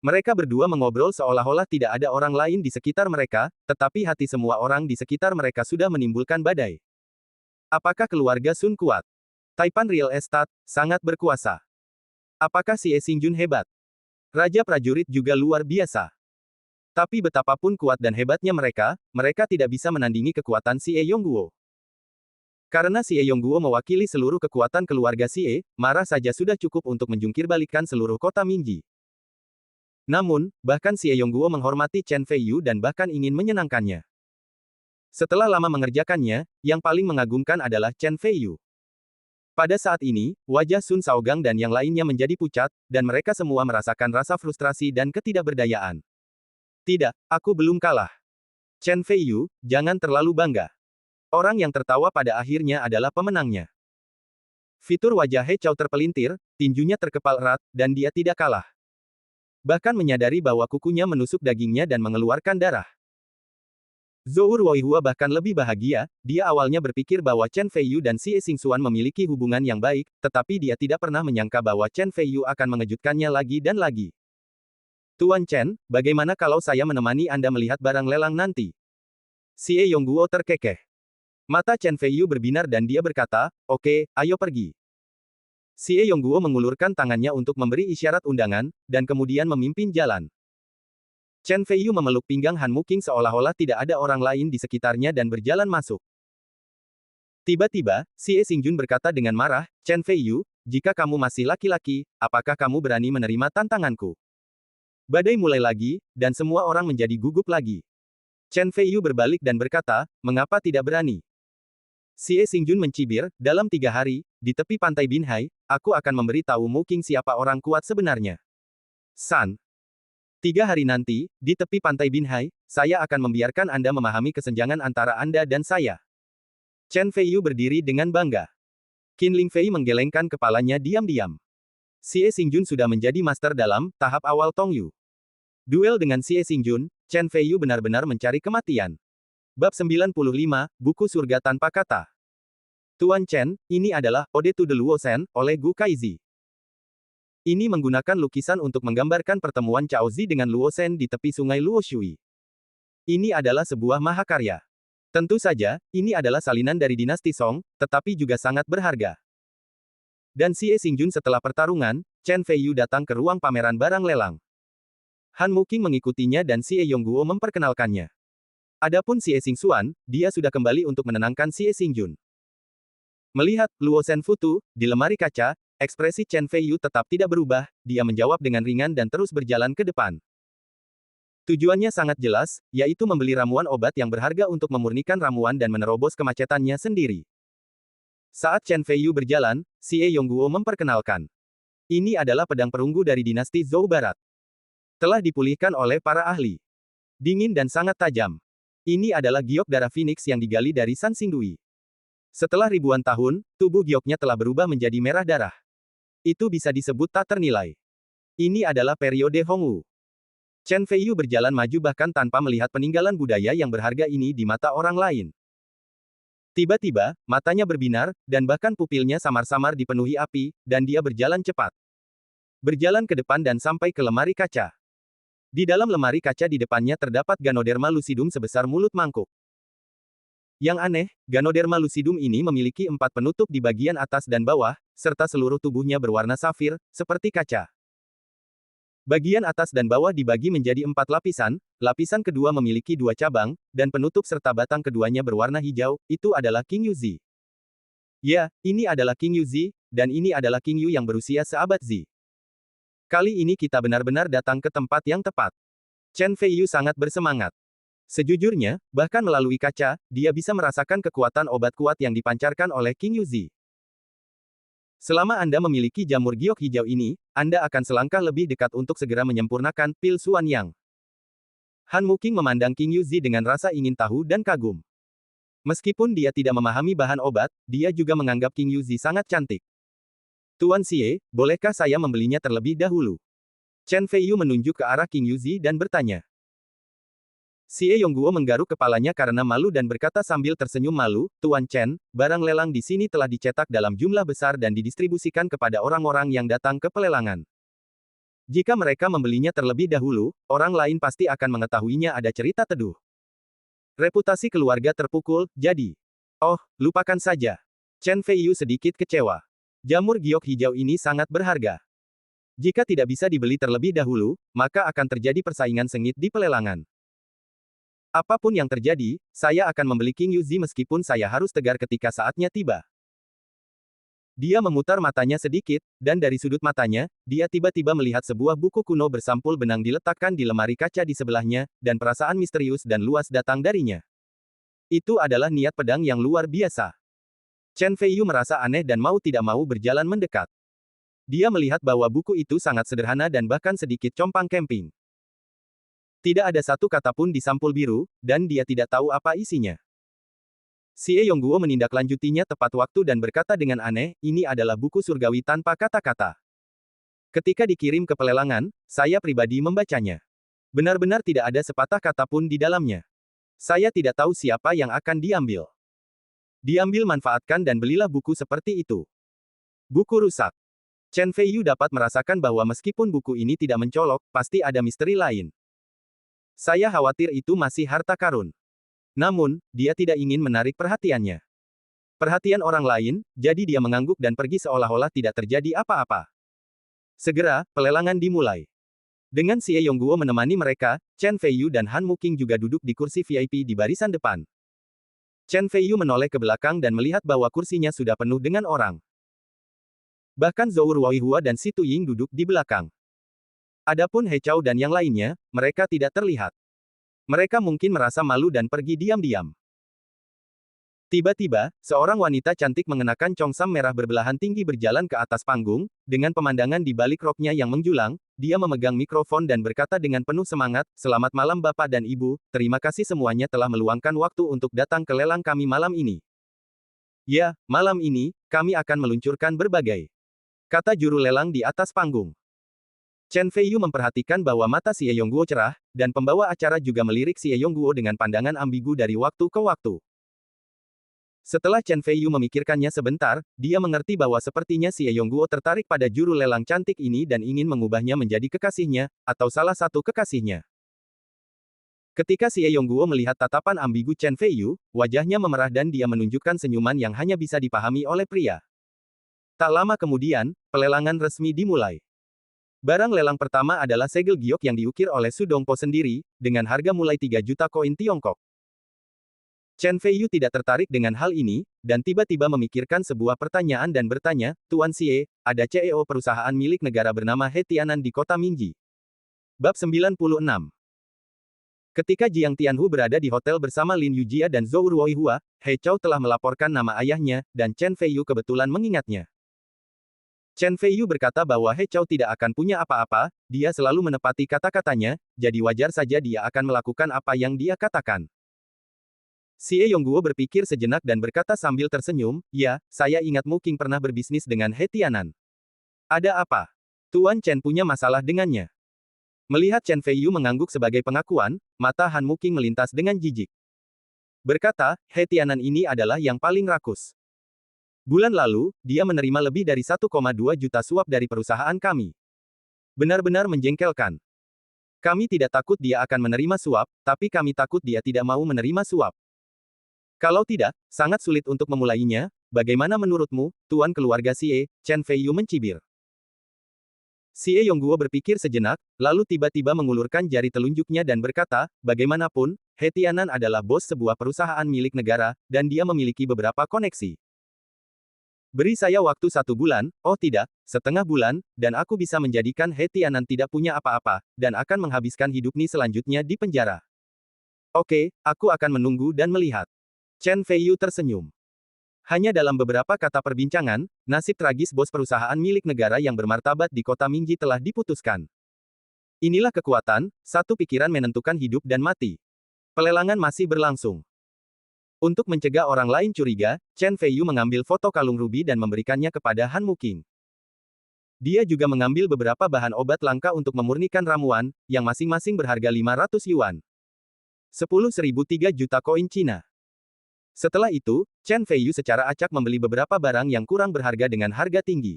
Mereka berdua mengobrol seolah-olah tidak ada orang lain di sekitar mereka, tetapi hati semua orang di sekitar mereka sudah menimbulkan badai. Apakah keluarga Sun kuat? Taipan Real Estate, sangat berkuasa. Apakah Xie Xingjun hebat? Raja prajurit juga luar biasa. Tapi betapapun kuat dan hebatnya mereka, mereka tidak bisa menandingi kekuatan Xie Yongguo. Karena Xie Yongguo mewakili seluruh kekuatan keluarga Xie, marah saja sudah cukup untuk menjungkirbalikkan seluruh kota Mingji. Namun, bahkan Xie Yongguo menghormati Chen Feiyu dan bahkan ingin menyenangkannya. Setelah lama mengerjakannya, yang paling mengagumkan adalah Chen Feiyu. Pada saat ini, wajah Sun Shaogang dan yang lainnya menjadi pucat, dan mereka semua merasakan rasa frustrasi dan ketidakberdayaan. "Tidak, aku belum kalah. Chen Feiyu, jangan terlalu bangga." Orang yang tertawa pada akhirnya adalah pemenangnya. Fitur wajah He Chao terpelintir, tinjunya terkepal erat, dan dia tidak kalah. Bahkan menyadari bahwa kukunya menusuk dagingnya dan mengeluarkan darah. Zhou Ruoihua bahkan lebih bahagia, dia awalnya berpikir bahwa Chen Feiyu dan Xie Xingxuan memiliki hubungan yang baik, tetapi dia tidak pernah menyangka bahwa Chen Feiyu akan mengejutkannya lagi dan lagi. "Tuan Chen, bagaimana kalau saya menemani Anda melihat barang lelang nanti?" Xie Yongguo terkekeh. Mata Chen Feiyu berbinar dan dia berkata, "Oke, ayo pergi." Xie Yongguo mengulurkan tangannya untuk memberi isyarat undangan, dan kemudian memimpin jalan. Chen Feiyu memeluk pinggang Han Muking seolah-olah tidak ada orang lain di sekitarnya dan berjalan masuk. Tiba-tiba, Xie Xingjun berkata dengan marah, "Chen Feiyu, jika kamu masih laki-laki, apakah kamu berani menerima tantanganku?" Badai mulai lagi, dan semua orang menjadi gugup lagi. Chen Feiyu berbalik dan berkata, "Mengapa tidak berani?" Xie Xingjun mencibir, "Dalam 3 hari, di tepi pantai Binhai, aku akan memberi tahu Muking siapa orang kuat sebenarnya. San. 3 hari nanti, di tepi pantai Binhai, saya akan membiarkan Anda memahami kesenjangan antara Anda dan saya." Chen Feiyu berdiri dengan bangga. Qin Lingfei menggelengkan kepalanya diam-diam. Xie Xingjun sudah menjadi master dalam tahap awal Tongyu. Duel dengan Xie Xingjun, Chen Feiyu benar-benar mencari kematian. Bab 95, Buku Surga Tanpa Kata. "Tuan Chen, ini adalah Ode to the Luozen, oleh Gu Kaizi. Ini menggunakan lukisan untuk menggambarkan pertemuan Cao Zi dengan Luozen di tepi sungai Luoshui. Ini adalah sebuah mahakarya. Tentu saja, ini adalah salinan dari dinasti Song, tetapi juga sangat berharga. Dan Xie Xingjun setelah pertarungan, Chen Feiyu datang ke ruang pameran barang lelang. Han Muqing mengikutinya dan Xie Yongguo memperkenalkannya. Adapun Xie Xingxuan, dia sudah kembali untuk menenangkan Xie Xingjun. Melihat Luo Shenfutu di lemari kaca, ekspresi Chen Feiyu tetap tidak berubah, dia menjawab dengan ringan dan terus berjalan ke depan. Tujuannya sangat jelas, yaitu membeli ramuan obat yang berharga untuk memurnikan ramuan dan menerobos kemacetannya sendiri. Saat Chen Feiyu berjalan, Xie Yongguo memperkenalkan. Ini adalah pedang perunggu dari dinasti Zhou Barat. Telah dipulihkan oleh para ahli. Dingin dan sangat tajam. Ini adalah giok darah Phoenix yang digali dari San Xingdui. Setelah ribuan tahun, tubuh gioknya telah berubah menjadi merah darah. Itu bisa disebut tak ternilai. Ini adalah periode Hongwu. Chen Feiyu berjalan maju bahkan tanpa melihat peninggalan budaya yang berharga ini di mata orang lain. Tiba-tiba, matanya berbinar, dan bahkan pupilnya samar-samar dipenuhi api, dan dia berjalan cepat. Berjalan ke depan dan sampai ke lemari kaca. Di dalam lemari kaca di depannya terdapat Ganoderma lucidum sebesar mulut mangkuk. Yang aneh, Ganoderma lucidum ini memiliki 4 penutup di bagian atas dan bawah, serta seluruh tubuhnya berwarna safir, seperti kaca. Bagian atas dan bawah dibagi menjadi 4 lapisan, lapisan kedua memiliki 2 cabang, dan penutup serta batang keduanya berwarna hijau, itu adalah King Yuzi. Ya, ini adalah King Yuzi, dan ini adalah King Yu yang berusia seabad Zi. Kali ini kita benar-benar datang ke tempat yang tepat. Chen Feiyu sangat bersemangat. Sejujurnya, bahkan melalui kaca, dia bisa merasakan kekuatan obat kuat yang dipancarkan oleh King Yuzi. Selama Anda memiliki jamur giok hijau ini, Anda akan selangkah lebih dekat untuk segera menyempurnakan pil Xuan Yang. Han Muqing memandang King Yuzi dengan rasa ingin tahu dan kagum. Meskipun dia tidak memahami bahan obat, dia juga menganggap King Yuzi sangat cantik. Tuan Xie, bolehkah saya membelinya terlebih dahulu? Chen Feiyu menunjuk ke arah King Yuzi dan bertanya. Xie Yongguo menggaruk kepalanya karena malu dan berkata sambil tersenyum malu, Tuan Chen, barang lelang di sini telah dicetak dalam jumlah besar dan didistribusikan kepada orang-orang yang datang ke pelelangan. Jika mereka membelinya terlebih dahulu, orang lain pasti akan mengetahuinya ada cerita teduh. Reputasi keluarga terpukul, jadi. Oh, lupakan saja. Chen Feiyu sedikit kecewa. Jamur giok hijau ini sangat berharga. Jika tidak bisa dibeli terlebih dahulu, maka akan terjadi persaingan sengit di pelelangan. Apapun yang terjadi, saya akan membeli King Yuzi meskipun saya harus tegar ketika saatnya tiba. Dia memutar matanya sedikit, dan dari sudut matanya, dia tiba-tiba melihat sebuah buku kuno bersampul benang diletakkan di lemari kaca di sebelahnya, dan perasaan misterius dan luas datang darinya. Itu adalah niat pedang yang luar biasa. Chen Feiyu merasa aneh dan mau tidak mau berjalan mendekat. Dia melihat bahwa buku itu sangat sederhana dan bahkan sedikit compang camping. Tidak ada satu kata pun di sampul biru, dan dia tidak tahu apa isinya. Xie Yongguo menindaklanjutinya tepat waktu dan berkata dengan aneh, ini adalah buku surgawi tanpa kata-kata. Ketika dikirim ke pelelangan, saya pribadi membacanya. Benar-benar tidak ada sepatah kata pun di dalamnya. Saya tidak tahu siapa yang akan diambil. Diambil manfaatkan dan belilah buku seperti itu. Buku rusak. Chen Feiyu dapat merasakan bahwa meskipun buku ini tidak mencolok, pasti ada misteri lain. Saya khawatir itu masih harta karun. Namun, dia tidak ingin menarik perhatiannya. Perhatian orang lain, jadi dia mengangguk dan pergi seolah-olah tidak terjadi apa-apa. Segera, pelelangan dimulai. Dengan Xie Yongguo menemani mereka, Chen Feiyu dan Han Muqing juga duduk di kursi VIP di barisan depan. Chen Feiyu menoleh ke belakang dan melihat bahwa kursinya sudah penuh dengan orang. Bahkan Zhou Ruoihua dan Si Tuying duduk di belakang. Adapun He Chao dan yang lainnya, mereka tidak terlihat. Mereka mungkin merasa malu dan pergi diam-diam. Tiba-tiba, seorang wanita cantik mengenakan congsam merah berbelahan tinggi berjalan ke atas panggung, dengan pemandangan di balik roknya yang menjulang, dia memegang mikrofon dan berkata dengan penuh semangat, "Selamat malam Bapak dan Ibu, terima kasih semuanya telah meluangkan waktu untuk datang ke lelang kami malam ini. Ya, malam ini, kami akan meluncurkan berbagai," kata juru lelang di atas panggung. Chen Feiyu memperhatikan bahwa mata Xie Yongguo cerah, dan pembawa acara juga melirik Xie Yongguo dengan pandangan ambigu dari waktu ke waktu. Setelah Chen Feiyu memikirkannya sebentar, dia mengerti bahwa sepertinya Xie Yongguo tertarik pada juru lelang cantik ini dan ingin mengubahnya menjadi kekasihnya, atau salah satu kekasihnya. Ketika Xie Yongguo melihat tatapan ambigu Chen Feiyu, wajahnya memerah dan dia menunjukkan senyuman yang hanya bisa dipahami oleh pria. Tak lama kemudian, pelelangan resmi dimulai. Barang lelang pertama adalah segel giok yang diukir oleh Su Dongpo sendiri, dengan harga mulai 3 juta koin Tiongkok. Chen Feiyu tidak tertarik dengan hal ini, dan tiba-tiba memikirkan sebuah pertanyaan dan bertanya, Tuan Xie, ada CEO perusahaan milik negara bernama He Tianan di kota Mingji. Bab 96. Ketika Jiang Tianhu berada di hotel bersama Lin Yujia dan Zhou Ruoihua, He Chao telah melaporkan nama ayahnya, dan Chen Feiyu kebetulan mengingatnya. Chen Feiyu berkata bahwa He Chao tidak akan punya apa-apa, dia selalu menepati kata-katanya, jadi wajar saja dia akan melakukan apa yang dia katakan. Xie Yongguo berpikir sejenak dan berkata sambil tersenyum, ya, saya ingat Mu Qing pernah berbisnis dengan He Tianan. Ada apa? Tuan Chen punya masalah dengannya. Melihat Chen Feiyu mengangguk sebagai pengakuan, mata Han Mu Qing melintas dengan jijik. Berkata, He Tianan ini adalah yang paling rakus. Bulan lalu, dia menerima lebih dari 1,2 juta suap dari perusahaan kami. Benar-benar menjengkelkan. Kami tidak takut dia akan menerima suap, tapi kami takut dia tidak mau menerima suap. Kalau tidak, sangat sulit untuk memulainya. Bagaimana menurutmu, Tuan keluarga Xie? Chen Feiyu mencibir. Xie Yongguo berpikir sejenak, lalu tiba-tiba mengulurkan jari telunjuknya dan berkata, bagaimanapun, He Tianan adalah bos sebuah perusahaan milik negara, dan dia memiliki beberapa koneksi. Beri saya waktu 1 bulan, oh tidak, setengah bulan, dan aku bisa menjadikan He Tianan tidak punya apa-apa, dan akan menghabiskan hidupnya selanjutnya di penjara. Oke, aku akan menunggu dan melihat. Chen Feiyu tersenyum. Hanya dalam beberapa kata perbincangan, nasib tragis bos perusahaan milik negara yang bermartabat di kota Mingji telah diputuskan. Inilah kekuatan, satu pikiran menentukan hidup dan mati. Pelelangan masih berlangsung. Untuk mencegah orang lain curiga, Chen Feiyu mengambil foto kalung rubi dan memberikannya kepada Han Mu Qing. Dia juga mengambil beberapa bahan obat langka untuk memurnikan ramuan, yang masing-masing berharga 500 yuan. 10.003 juta koin Cina. Setelah itu, Chen Feiyu secara acak membeli beberapa barang yang kurang berharga dengan harga tinggi.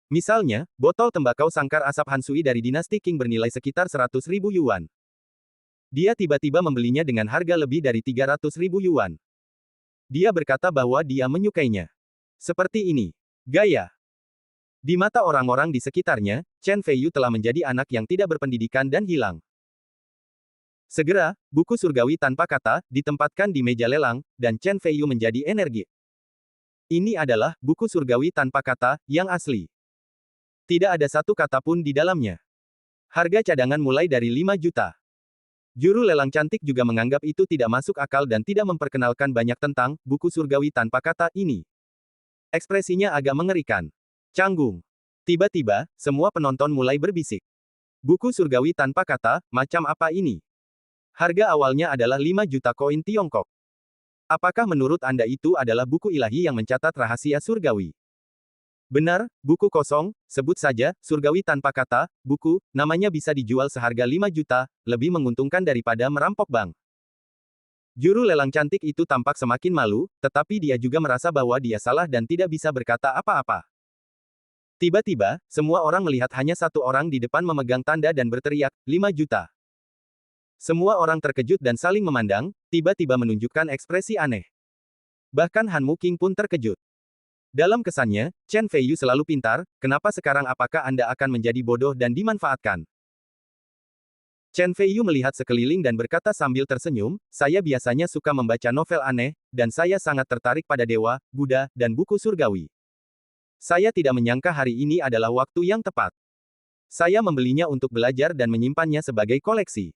Misalnya, botol tembakau sangkar asap Hansui dari dinasti Qing bernilai sekitar 100.000 yuan. Dia tiba-tiba membelinya dengan harga lebih dari 300.000 yuan. Dia berkata bahwa dia menyukainya. Seperti ini. Gaya. Di mata orang-orang di sekitarnya, Chen Feiyu telah menjadi anak yang tidak berpendidikan dan hilang. Segera, buku surgawi tanpa kata, ditempatkan di meja lelang, dan Chen Feiyu menjadi energi. Ini adalah buku surgawi tanpa kata, yang asli. Tidak ada satu kata pun di dalamnya. Harga cadangan mulai dari 5 juta. Juru lelang cantik juga menganggap itu tidak masuk akal dan tidak memperkenalkan banyak tentang buku surgawi tanpa kata ini. Ekspresinya agak mengerikan. Canggung. Tiba-tiba, semua penonton mulai berbisik. Buku surgawi tanpa kata, macam apa ini? Harga awalnya adalah 5 juta koin Tiongkok. Apakah menurut Anda itu adalah buku ilahi yang mencatat rahasia surgawi? Benar, buku kosong, sebut saja, surgawi tanpa kata, buku, namanya bisa dijual seharga 5 juta, lebih menguntungkan daripada merampok bank. Juru lelang cantik itu tampak semakin malu, tetapi dia juga merasa bahwa dia salah dan tidak bisa berkata apa-apa. Tiba-tiba, semua orang melihat hanya satu orang di depan memegang tanda dan berteriak, 5 juta. Semua orang terkejut dan saling memandang, tiba-tiba menunjukkan ekspresi aneh. Bahkan Han Mu Qing pun terkejut. Dalam kesannya, Chen Feiyu selalu pintar, kenapa sekarang apakah Anda akan menjadi bodoh dan dimanfaatkan? Chen Feiyu melihat sekeliling dan berkata sambil tersenyum, saya biasanya suka membaca novel aneh, dan saya sangat tertarik pada dewa, Buddha, dan buku surgawi. Saya tidak menyangka hari ini adalah waktu yang tepat. Saya membelinya untuk belajar dan menyimpannya sebagai koleksi.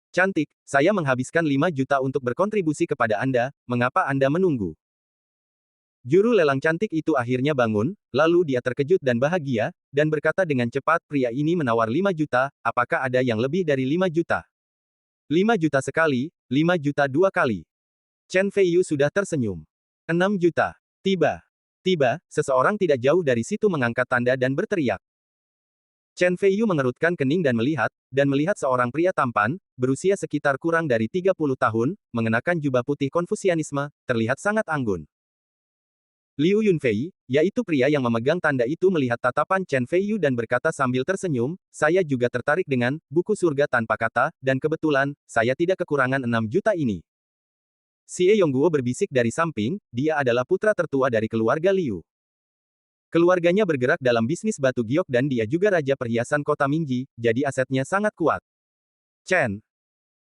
Cantik, saya menghabiskan 5 juta untuk berkontribusi kepada Anda, mengapa Anda menunggu? Juru lelang cantik itu akhirnya bangun, lalu dia terkejut dan bahagia, dan berkata dengan cepat, pria ini menawar 5 juta, apakah ada yang lebih dari 5 juta? 5 juta sekali, 5 juta 2 kali. Chen Feiyu sudah tersenyum. 6 juta. Tiba, seseorang tidak jauh dari situ mengangkat tanda dan berteriak. Chen Feiyu mengerutkan kening dan melihat seorang pria tampan, berusia sekitar kurang dari 30 tahun, mengenakan jubah putih Konfusianisme, terlihat sangat anggun. Liu Yunfei, yaitu pria yang memegang tanda itu melihat tatapan Chen Feiyu dan berkata sambil tersenyum, saya juga tertarik dengan buku surga tanpa kata, dan kebetulan, saya tidak kekurangan 6 juta ini. Xie Yongguo berbisik dari samping, dia adalah putra tertua dari keluarga Liu. Keluarganya bergerak dalam bisnis batu giok dan dia juga raja perhiasan kota Mingji, jadi asetnya sangat kuat. Chen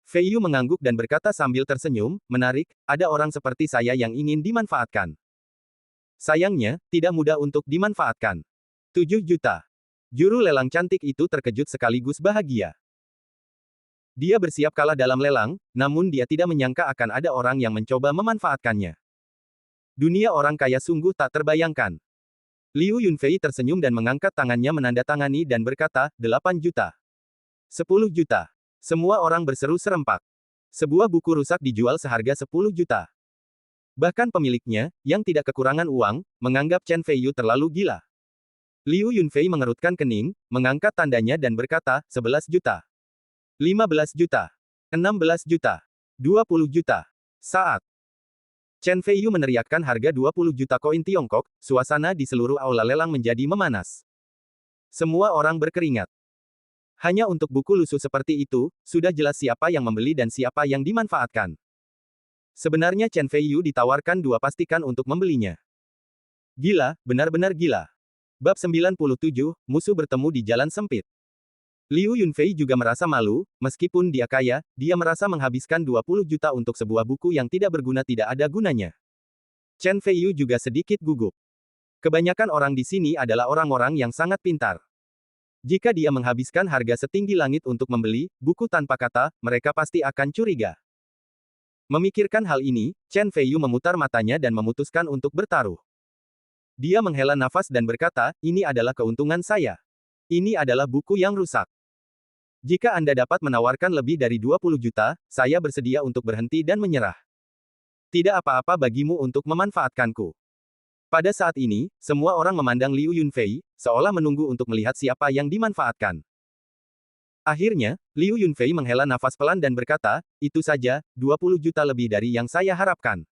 Feiyu mengangguk dan berkata sambil tersenyum, menarik, ada orang seperti saya yang ingin dimanfaatkan. Sayangnya, tidak mudah untuk dimanfaatkan. 7 juta. Juru lelang cantik itu terkejut sekaligus bahagia. Dia bersiap kalah dalam lelang, namun dia tidak menyangka akan ada orang yang mencoba memanfaatkannya. Dunia orang kaya sungguh tak terbayangkan. Liu Yunfei tersenyum dan mengangkat tangannya menandatangani dan berkata, 8 juta. 10 juta. Semua orang berseru serempak. Sebuah buku rusak dijual seharga 10 juta. Bahkan pemiliknya, yang tidak kekurangan uang, menganggap Chen Feiyu terlalu gila. Liu Yunfei mengerutkan kening, mengangkat tandanya dan berkata, 11 juta. 15 juta. 16 juta. 20 juta. Saat Chen Feiyu meneriakkan harga 20 juta koin Tiongkok, suasana di seluruh aula lelang menjadi memanas. Semua orang berkeringat. Hanya untuk buku lusuh seperti itu, sudah jelas siapa yang membeli dan siapa yang dimanfaatkan. Sebenarnya Chen Feiyu ditawarkan 2 pastikan untuk membelinya. Gila, benar-benar gila. Bab 97, musuh bertemu di jalan sempit. Liu Yunfei juga merasa malu, meskipun dia kaya, dia merasa menghabiskan 20 juta untuk sebuah buku yang tidak berguna tidak ada gunanya. Chen Feiyu juga sedikit gugup. Kebanyakan orang di sini adalah orang-orang yang sangat pintar. Jika dia menghabiskan harga setinggi langit untuk membeli buku tanpa kata, mereka pasti akan curiga. Memikirkan hal ini, Chen Feiyu memutar matanya dan memutuskan untuk bertaruh. Dia menghela nafas dan berkata, ini adalah keuntungan saya. Ini adalah buku yang rusak. Jika Anda dapat menawarkan lebih dari 20 juta, saya bersedia untuk berhenti dan menyerah. Tidak apa-apa bagimu untuk memanfaatkanku. Pada saat ini, semua orang memandang Liu Yunfei, seolah menunggu untuk melihat siapa yang dimanfaatkan. Akhirnya, Liu Yunfei menghela nafas pelan dan berkata, itu saja, 20 juta lebih dari yang saya harapkan.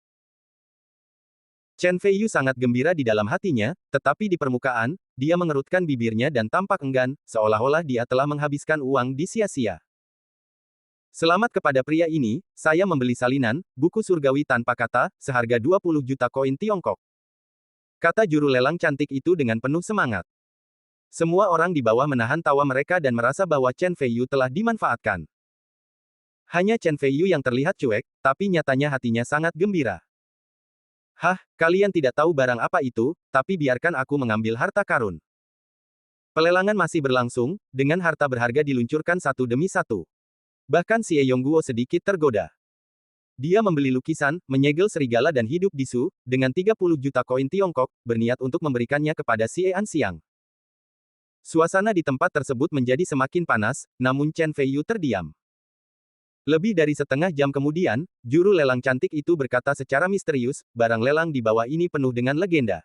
Chen Feiyu sangat gembira di dalam hatinya, tetapi di permukaan, dia mengerutkan bibirnya dan tampak enggan, seolah-olah dia telah menghabiskan uang di sia-sia. Selamat kepada pria ini, saya membeli salinan, buku surgawi tanpa kata, seharga 20 juta koin Tiongkok. Kata juru lelang cantik itu dengan penuh semangat. Semua orang di bawah menahan tawa mereka dan merasa bahwa Chen Feiyu telah dimanfaatkan. Hanya Chen Feiyu yang terlihat cuek, tapi nyatanya hatinya sangat gembira. Hah, kalian tidak tahu barang apa itu, tapi biarkan aku mengambil harta karun. Pelelangan masih berlangsung, dengan harta berharga diluncurkan satu demi satu. Bahkan Xie Yongguo sedikit tergoda. Dia membeli lukisan, menyegel serigala dan hidup di Su, dengan 30 juta koin Tiongkok, berniat untuk memberikannya kepada Xie Anxiang. Suasana di tempat tersebut menjadi semakin panas, namun Chen Feiyu terdiam. Lebih dari setengah jam kemudian, juru lelang cantik itu berkata secara misterius, barang lelang di bawah ini penuh dengan legenda.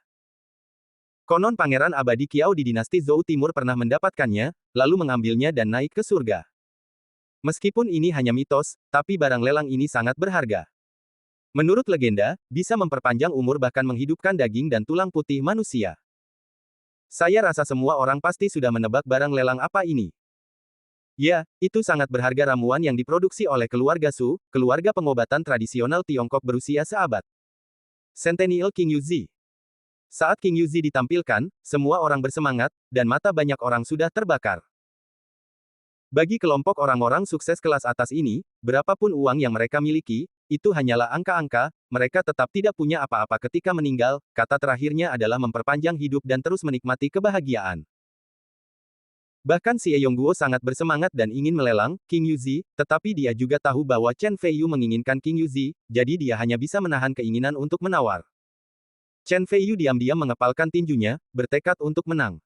Konon pangeran abadi Qiao di dinasti Zhou Timur pernah mendapatkannya, lalu mengambilnya dan naik ke surga. Meskipun ini hanya mitos, tapi barang lelang ini sangat berharga. Menurut legenda, bisa memperpanjang umur bahkan menghidupkan daging dan tulang putih manusia. Saya rasa semua orang pasti sudah menebak barang lelang apa ini. Ya, itu sangat berharga ramuan yang diproduksi oleh keluarga Su, keluarga pengobatan tradisional Tiongkok berusia seabad. Centennial King Yuzi. Saat King Yuzi ditampilkan, semua orang bersemangat, dan mata banyak orang sudah terbakar. Bagi kelompok orang-orang sukses kelas atas ini, berapapun uang yang mereka miliki, itu hanyalah angka-angka, mereka tetap tidak punya apa-apa ketika meninggal, kata terakhirnya adalah memperpanjang hidup dan terus menikmati kebahagiaan. Bahkan Xie Yongguo sangat bersemangat dan ingin melelang King Yuzi, tetapi dia juga tahu bahwa Chen Feiyu menginginkan King Yuzi, jadi dia hanya bisa menahan keinginan untuk menawar. Chen Feiyu diam-diam mengepalkan tinjunya, bertekad untuk menang.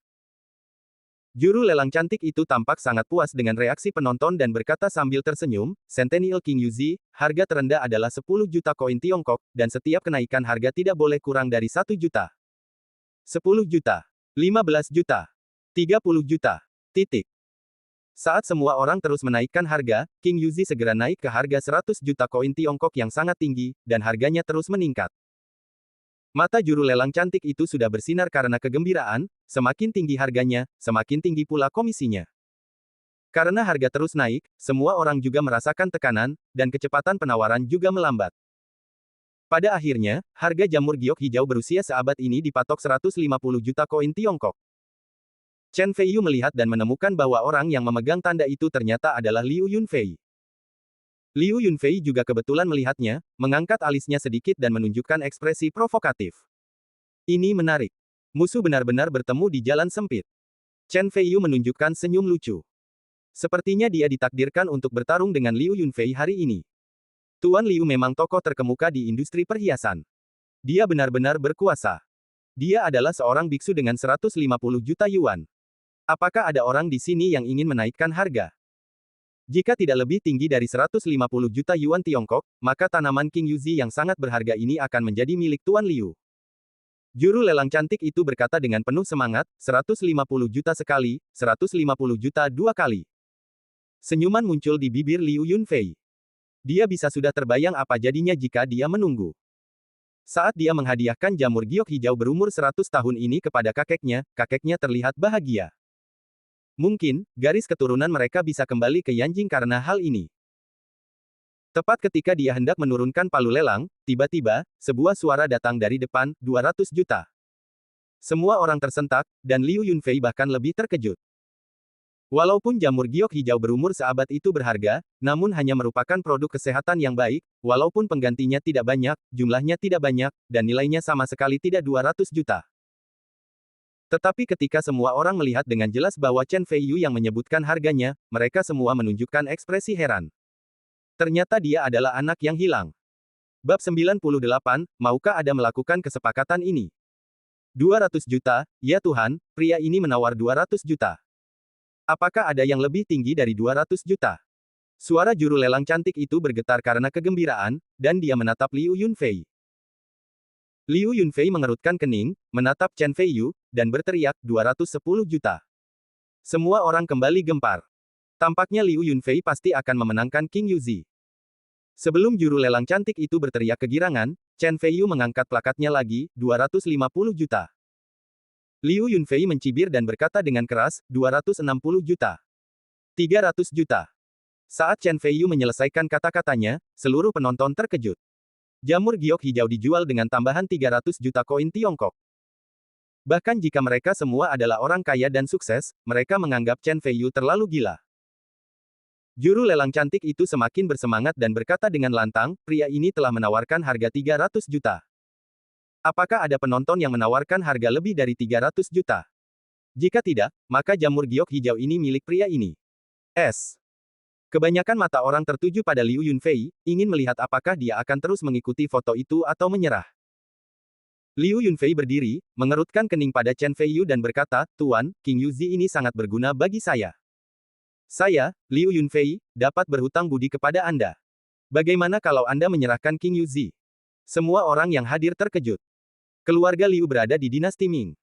Juru lelang cantik itu tampak sangat puas dengan reaksi penonton dan berkata sambil tersenyum, Centennial King Yuzi, harga terendah adalah 10 juta koin Tiongkok, dan setiap kenaikan harga tidak boleh kurang dari 1 juta. 10 juta. 15 juta. 30 juta. Titik. Saat semua orang terus menaikkan harga, King Yuzi segera naik ke harga 100 juta koin Tiongkok yang sangat tinggi, dan harganya terus meningkat. Mata juru lelang cantik itu sudah bersinar karena kegembiraan, semakin tinggi harganya, semakin tinggi pula komisinya. Karena harga terus naik, semua orang juga merasakan tekanan, dan kecepatan penawaran juga melambat. Pada akhirnya, harga jamur giok hijau berusia seabad ini dipatok 150 juta koin Tiongkok. Chen Feiyu melihat dan menemukan bahwa orang yang memegang tanda itu ternyata adalah Liu Yunfei. Liu Yunfei juga kebetulan melihatnya, mengangkat alisnya sedikit dan menunjukkan ekspresi provokatif. Ini menarik. Musuh benar-benar bertemu di jalan sempit. Chen Feiyu menunjukkan senyum lucu. Sepertinya dia ditakdirkan untuk bertarung dengan Liu Yunfei hari ini. Tuan Liu memang tokoh terkemuka di industri perhiasan. Dia benar-benar berkuasa. Dia adalah seorang biksu dengan 150 juta yuan. Apakah ada orang di sini yang ingin menaikkan harga? Jika tidak lebih tinggi dari 150 juta yuan Tiongkok, maka tanaman King Yuzi yang sangat berharga ini akan menjadi milik Tuan Liu. Juru lelang cantik itu berkata dengan penuh semangat, 150 juta sekali, 150 juta dua kali. Senyuman muncul di bibir Liu Yunfei. Dia bisa sudah terbayang apa jadinya jika dia menunggu. Saat dia menghadiahkan jamur giok hijau berumur 100 tahun ini kepada kakeknya terlihat bahagia. Mungkin, garis keturunan mereka bisa kembali ke Yanjing karena hal ini. Tepat ketika dia hendak menurunkan palu lelang, tiba-tiba, sebuah suara datang dari depan, 200 juta. Semua orang tersentak, dan Liu Yunfei bahkan lebih terkejut. Walaupun jamur giok hijau berumur seabad itu berharga, namun hanya merupakan produk kesehatan yang baik, walaupun penggantinya tidak banyak, jumlahnya tidak banyak, dan nilainya sama sekali tidak 200 juta. Tetapi ketika semua orang melihat dengan jelas bahwa Chen Feiyu yang menyebutkan harganya, mereka semua menunjukkan ekspresi heran. Ternyata dia adalah anak yang hilang. Bab 98, maukah Anda melakukan kesepakatan ini? 200 juta, ya Tuhan, pria ini menawar 200 juta. Apakah ada yang lebih tinggi dari 200 juta? Suara juru lelang cantik itu bergetar karena kegembiraan, dan dia menatap Liu Yunfei. Liu Yunfei mengerutkan kening, menatap Chen Feiyu, dan berteriak, 210 juta. Semua orang kembali gempar. Tampaknya Liu Yunfei pasti akan memenangkan King Yuzi. Sebelum juru lelang cantik itu berteriak kegirangan, Chen Feiyu mengangkat plakatnya lagi, 250 juta. Liu Yunfei mencibir dan berkata dengan keras, 260 juta. 300 juta. Saat Chen Feiyu menyelesaikan kata-katanya, seluruh penonton terkejut. Jamur giok hijau dijual dengan tambahan 300 juta koin Tiongkok. Bahkan jika mereka semua adalah orang kaya dan sukses, mereka menganggap Chen Feiyu terlalu gila. Juru lelang cantik itu semakin bersemangat dan berkata dengan lantang, pria ini telah menawarkan harga 300 juta. Apakah ada penonton yang menawarkan harga lebih dari 300 juta? Jika tidak, maka jamur giok hijau ini milik pria ini. Kebanyakan mata orang tertuju pada Liu Yunfei, ingin melihat apakah dia akan terus mengikuti foto itu atau menyerah. Liu Yunfei berdiri, mengerutkan kening pada Chen Feiyu dan berkata, Tuan, King Yuzi ini sangat berguna bagi saya. Saya, Liu Yunfei, dapat berhutang budi kepada Anda. Bagaimana kalau Anda menyerahkan King Yuzi? Semua orang yang hadir terkejut. Keluarga Liu berada di dinasti Ming.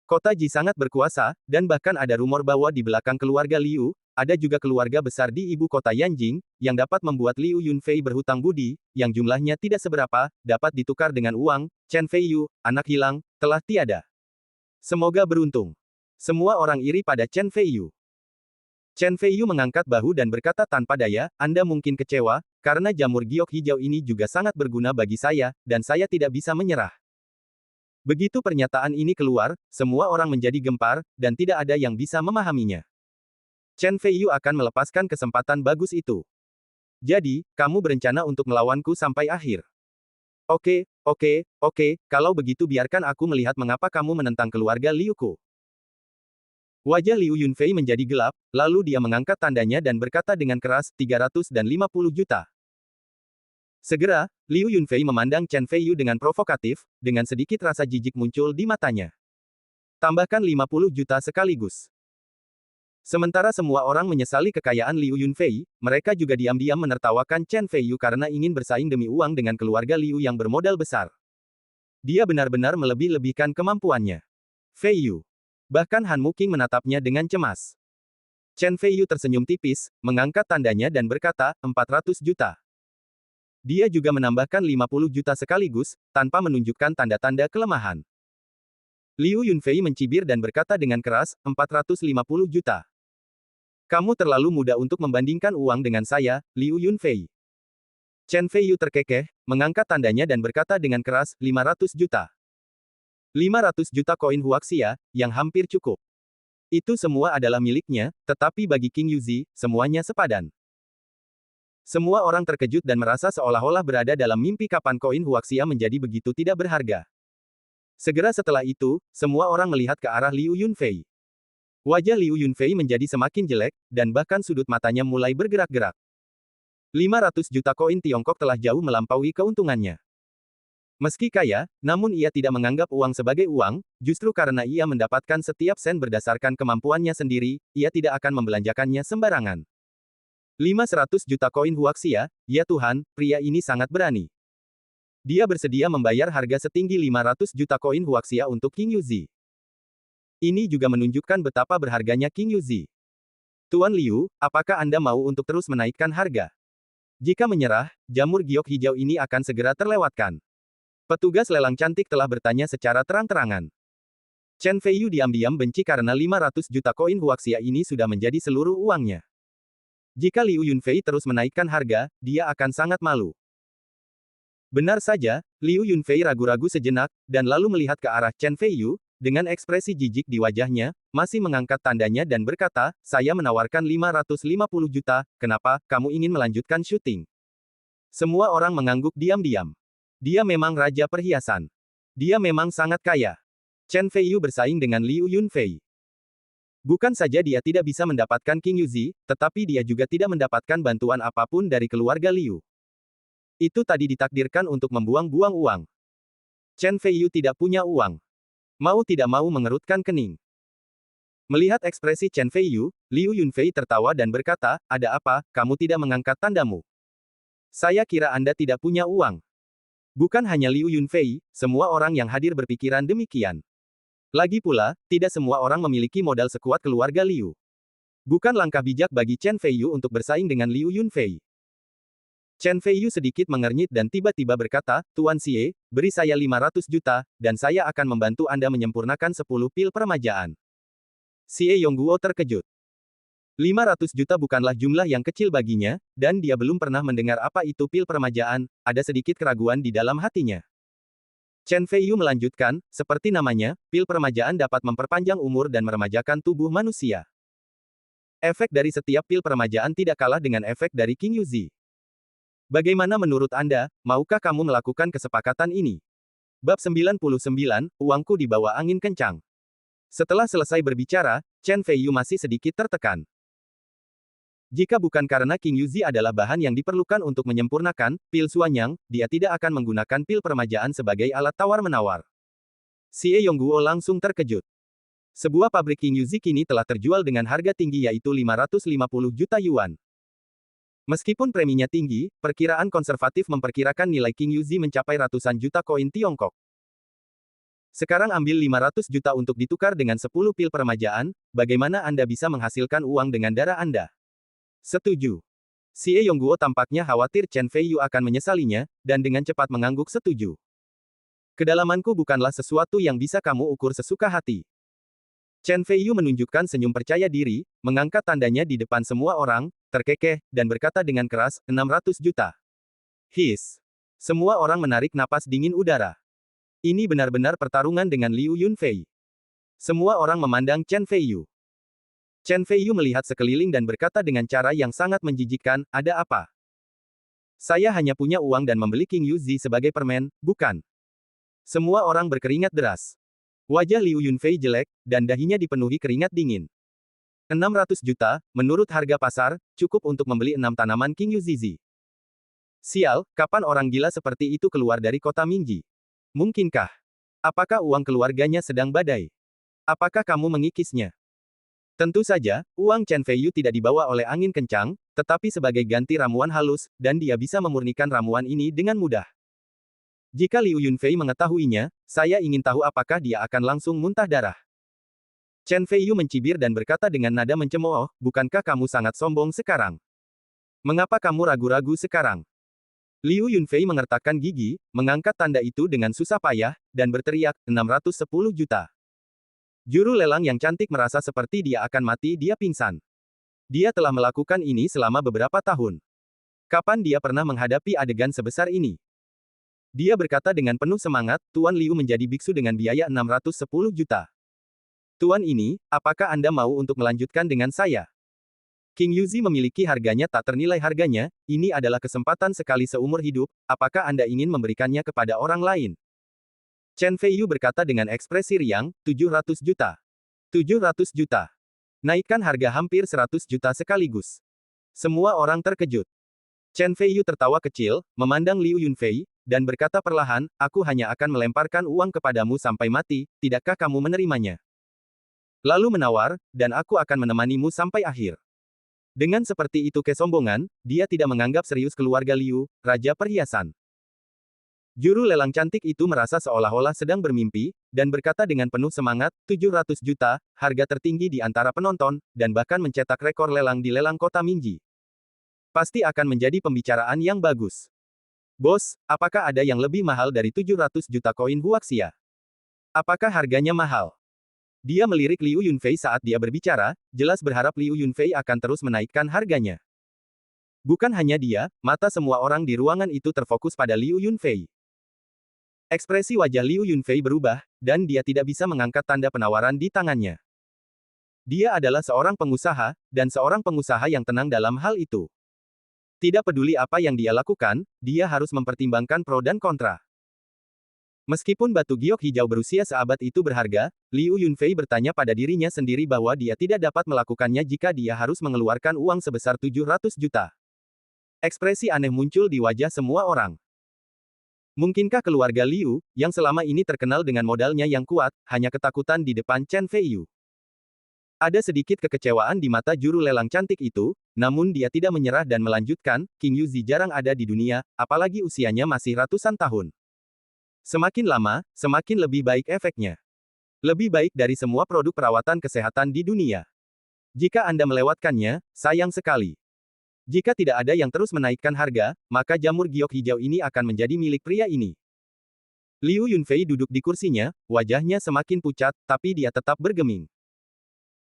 Kota Ji sangat berkuasa, dan bahkan ada rumor bahwa di belakang keluarga Liu, ada juga keluarga besar di ibu kota Yanjing, yang dapat membuat Liu Yunfei berhutang budi, yang jumlahnya tidak seberapa, dapat ditukar dengan uang. Chen Feiyu, anak hilang, telah tiada. Semoga beruntung. Semua orang iri pada Chen Feiyu. Chen Feiyu mengangkat bahu dan berkata tanpa daya, Anda mungkin kecewa, karena jamur giok hijau ini juga sangat berguna bagi saya, dan saya tidak bisa menyerah. Begitu pernyataan ini keluar, semua orang menjadi gempar, dan tidak ada yang bisa memahaminya. Chen Feiyu akan melepaskan kesempatan bagus itu. Jadi, kamu berencana untuk melawanku sampai akhir. Oke, kalau begitu biarkan aku melihat mengapa kamu menentang keluarga Liuku. Wajah Liu Yunfei menjadi gelap, lalu dia mengangkat tandanya dan berkata dengan keras, 350 juta. Segera, Liu Yunfei memandang Chen Feiyu dengan provokatif, dengan sedikit rasa jijik muncul di matanya. Tambahkan 50 juta sekaligus. Sementara semua orang menyesali kekayaan Liu Yunfei, mereka juga diam-diam menertawakan Chen Feiyu karena ingin bersaing demi uang dengan keluarga Liu yang bermodal besar. Dia benar-benar melebih-lebihkan kemampuannya. Feiyu. Bahkan Han Muking menatapnya dengan cemas. Chen Feiyu tersenyum tipis, mengangkat tandanya dan berkata, 400 juta. Dia juga menambahkan 50 juta sekaligus, tanpa menunjukkan tanda-tanda kelemahan. Liu Yunfei mencibir dan berkata dengan keras, 450 juta. Kamu terlalu muda untuk membandingkan uang dengan saya, Liu Yunfei. Chen Feiyu terkekeh, mengangkat tandanya dan berkata dengan keras, 500 juta. 500 juta koin Huaxia, yang hampir cukup. Itu semua adalah miliknya, tetapi bagi King Yuzi, semuanya sepadan. Semua orang terkejut dan merasa seolah-olah berada dalam mimpi kapan koin Huaxia menjadi begitu tidak berharga. Segera setelah itu, semua orang melihat ke arah Liu Yunfei. Wajah Liu Yunfei menjadi semakin jelek, dan bahkan sudut matanya mulai bergerak-gerak. 500 juta koin Tiongkok telah jauh melampaui keuntungannya. Meski kaya, namun ia tidak menganggap uang sebagai uang, justru karena ia mendapatkan setiap sen berdasarkan kemampuannya sendiri, ia tidak akan membelanjakannya sembarangan. 500 juta koin Huaxia, ya Tuhan, pria ini sangat berani. Dia bersedia membayar harga setinggi 500 juta koin Huaxia untuk King Yuzi. Ini juga menunjukkan betapa berharganya King Yuzi. Tuan Liu, apakah Anda mau untuk terus menaikkan harga? Jika menyerah, jamur giok hijau ini akan segera terlewatkan. Petugas lelang cantik telah bertanya secara terang-terangan. Chen Feiyu diam-diam benci karena 500 juta koin Huaxia ini sudah menjadi seluruh uangnya. Jika Liu Yunfei terus menaikkan harga, dia akan sangat malu. Benar saja, Liu Yunfei ragu-ragu sejenak, dan lalu melihat ke arah Chen Feiyu, dengan ekspresi jijik di wajahnya, masih mengangkat tandanya dan berkata, saya menawarkan 550 juta, kenapa, kamu ingin melanjutkan syuting? Semua orang mengangguk diam-diam. Dia memang raja perhiasan. Dia memang sangat kaya. Chen Feiyu bersaing dengan Liu Yunfei. Bukan saja dia tidak bisa mendapatkan King Yuzi, tetapi dia juga tidak mendapatkan bantuan apapun dari keluarga Liu. Itu tadi ditakdirkan untuk membuang-buang uang. Chen Feiyu tidak punya uang. Mau tidak mau mengerutkan kening. Melihat ekspresi Chen Feiyu, Liu Yunfei tertawa dan berkata, ada apa, kamu tidak mengangkat tandamu? Saya kira Anda tidak punya uang. Bukan hanya Liu Yunfei, semua orang yang hadir berpikiran demikian. Lagi pula, tidak semua orang memiliki modal sekuat keluarga Liu. Bukan langkah bijak bagi Chen Feiyu untuk bersaing dengan Liu Yunfei. Chen Feiyu sedikit mengernyit dan tiba-tiba berkata, Tuan Xie, beri saya 500 juta, dan saya akan membantu Anda menyempurnakan 10 pil permajaan. Xie Yongguo terkejut. 500 juta bukanlah jumlah yang kecil baginya, dan dia belum pernah mendengar apa itu pil permajaan, ada sedikit keraguan di dalam hatinya. Chen Feiyu melanjutkan, seperti namanya, pil permajaan dapat memperpanjang umur dan meremajakan tubuh manusia. Efek dari setiap pil permajaan tidak kalah dengan efek dari King Yuzi. Bagaimana menurut Anda, maukah kamu melakukan kesepakatan ini? Bab 99, uangku di bawah angin kencang. Setelah selesai berbicara, Chen Feiyu masih sedikit tertekan. Jika bukan karena King Yuzi adalah bahan yang diperlukan untuk menyempurnakan pil Suanyang, dia tidak akan menggunakan pil permajaan sebagai alat tawar-menawar. Xie Yongguo langsung terkejut. Sebuah pabrik King Yuzi kini telah terjual dengan harga tinggi yaitu 550 juta yuan. Meskipun preminya tinggi, perkiraan konservatif memperkirakan nilai King Yuzi mencapai ratusan juta koin Tiongkok. Sekarang ambil 500 juta untuk ditukar dengan 10 pil permajaan, bagaimana Anda bisa menghasilkan uang dengan darah Anda? Setuju. Xie Yongguo tampaknya khawatir Chen Feiyu akan menyesalinya, dan dengan cepat mengangguk setuju. Kedalamanku bukanlah sesuatu yang bisa kamu ukur sesuka hati. Chen Feiyu menunjukkan senyum percaya diri, mengangkat tandanya di depan semua orang, terkekeh, dan berkata dengan keras, 600 juta. His. Semua orang menarik napas dingin udara. Ini benar-benar pertarungan dengan Liu Yunfei. Semua orang memandang Chen Feiyu. Chen Feiyu melihat sekeliling dan berkata dengan cara yang sangat menjijikkan, ada apa? Saya hanya punya uang dan membeli King Yuzi sebagai permen, bukan? Semua orang berkeringat deras. Wajah Liu Yunfei jelek, dan dahinya dipenuhi keringat dingin. 600 juta, menurut harga pasar, cukup untuk membeli 6 tanaman King Yuzizi. Sial, kapan orang gila seperti itu keluar dari kota Mingji? Mungkinkah? Apakah uang keluarganya sedang badai? Apakah kamu mengikisnya? Tentu saja, uang Chen Feiyu tidak dibawa oleh angin kencang, tetapi sebagai ganti ramuan halus, dan dia bisa memurnikan ramuan ini dengan mudah. Jika Liu Yunfei mengetahuinya, saya ingin tahu apakah dia akan langsung muntah darah. Chen Feiyu mencibir dan berkata dengan nada mencemooh, bukankah kamu sangat sombong sekarang? Mengapa kamu ragu-ragu sekarang? Liu Yunfei mengertakkan gigi, mengangkat tanda itu dengan susah payah, dan berteriak, 610 juta. Juru lelang yang cantik merasa seperti dia akan mati, dia pingsan. Dia telah melakukan ini selama beberapa tahun. Kapan dia pernah menghadapi adegan sebesar ini? Dia berkata dengan penuh semangat, Tuan Liu menjadi biksu dengan biaya 610 juta. Tuan ini, apakah Anda mau untuk melanjutkan dengan saya? King Yuzi memiliki harganya tak ternilai harganya, ini adalah kesempatan sekali seumur hidup, apakah Anda ingin memberikannya kepada orang lain? Chen Feiyu berkata dengan ekspresi riang, 700 juta. 700 juta. Naikkan harga hampir 100 juta sekaligus. Semua orang terkejut. Chen Feiyu tertawa kecil, memandang Liu Yunfei, dan berkata perlahan, aku hanya akan melemparkan uang kepadamu sampai mati, tidakkah kamu menerimanya? Lalu menawar, dan aku akan menemanimu sampai akhir. Dengan seperti itu kesombongan, dia tidak menganggap serius keluarga Liu, Raja Perhiasan. Juru lelang cantik itu merasa seolah-olah sedang bermimpi, dan berkata dengan penuh semangat, 700 juta, harga tertinggi di antara penonton, dan bahkan mencetak rekor lelang di lelang kota Minji. Pasti akan menjadi pembicaraan yang bagus. Bos, apakah ada yang lebih mahal dari 700 juta koin huaxia? Apakah harganya mahal? Dia melirik Liu Yunfei saat dia berbicara, jelas berharap Liu Yunfei akan terus menaikkan harganya. Bukan hanya dia, mata semua orang di ruangan itu terfokus pada Liu Yunfei. Ekspresi wajah Liu Yunfei berubah, dan dia tidak bisa mengangkat tanda penawaran di tangannya. Dia adalah seorang pengusaha, dan seorang pengusaha yang tenang dalam hal itu. Tidak peduli apa yang dia lakukan, dia harus mempertimbangkan pro dan kontra. Meskipun batu giok hijau berusia seabad itu berharga, Liu Yunfei bertanya pada dirinya sendiri bahwa dia tidak dapat melakukannya jika dia harus mengeluarkan uang sebesar 700 juta. Ekspresi aneh muncul di wajah semua orang. Mungkinkah keluarga Liu, yang selama ini terkenal dengan modalnya yang kuat, hanya ketakutan di depan Chen Feiyu? Ada sedikit kekecewaan di mata juru lelang cantik itu, namun dia tidak menyerah dan melanjutkan, King Yuzi jarang ada di dunia, apalagi usianya masih ratusan tahun. Semakin lama, semakin lebih baik efeknya. Lebih baik dari semua produk perawatan kesehatan di dunia. Jika Anda melewatkannya, sayang sekali. Jika tidak ada yang terus menaikkan harga, maka jamur giok hijau ini akan menjadi milik pria ini. Liu Yunfei duduk di kursinya, wajahnya semakin pucat, tapi dia tetap bergeming.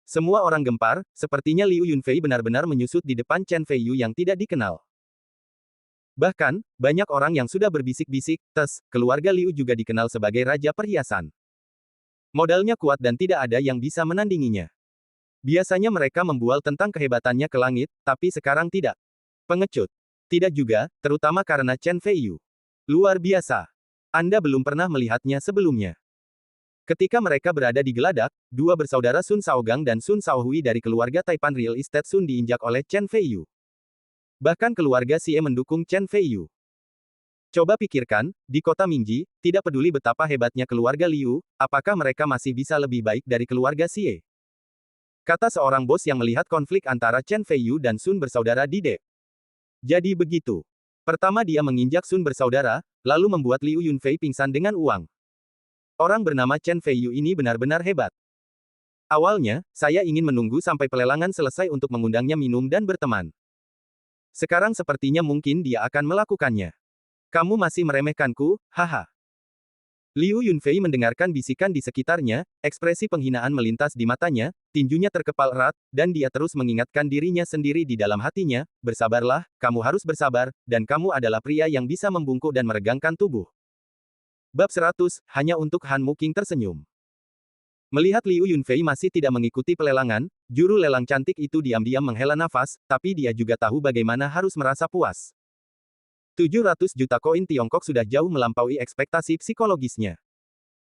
Semua orang gempar, sepertinya Liu Yunfei benar-benar menyusut di depan Chen Feiyu yang tidak dikenal. Bahkan, banyak orang yang sudah berbisik-bisik, keluarga Liu juga dikenal sebagai Raja Perhiasan. Modalnya kuat dan tidak ada yang bisa menandinginya. Biasanya mereka membual tentang kehebatannya ke langit, tapi sekarang tidak. Pengecut. Tidak juga, terutama karena Chen Feiyu. Luar biasa. Anda belum pernah melihatnya sebelumnya. Ketika mereka berada di geladak, dua bersaudara Sun Shaogang dan Sun Shaohui dari keluarga Taipan Real Estate Sun diinjak oleh Chen Feiyu. Bahkan keluarga Xie mendukung Chen Feiyu. Coba pikirkan, di kota Minji, tidak peduli betapa hebatnya keluarga Liu, apakah mereka masih bisa lebih baik dari keluarga Xie? Kata seorang bos yang melihat konflik antara Chen Feiyu dan Sun bersaudara di De. Jadi begitu. Pertama dia menginjak Sun bersaudara, lalu membuat Liu Yunfei pingsan dengan uang. Orang bernama Chen Feiyu ini benar-benar hebat. Awalnya, saya ingin menunggu sampai pelelangan selesai untuk mengundangnya minum dan berteman. Sekarang sepertinya mungkin dia akan melakukannya. Kamu masih meremehkanku, haha. Liu Yunfei mendengarkan bisikan di sekitarnya, ekspresi penghinaan melintas di matanya, tinjunya terkepal erat, dan dia terus mengingatkan dirinya sendiri di dalam hatinya, bersabarlah, kamu harus bersabar, dan kamu adalah pria yang bisa membungkuk dan meregangkan tubuh. Bab 100, hanya untuk Han Muking tersenyum. Melihat Liu Yunfei masih tidak mengikuti pelelangan, juru lelang cantik itu diam-diam menghela nafas, tapi dia juga tahu bagaimana harus merasa puas. 700 juta koin Tiongkok sudah jauh melampaui ekspektasi psikologisnya.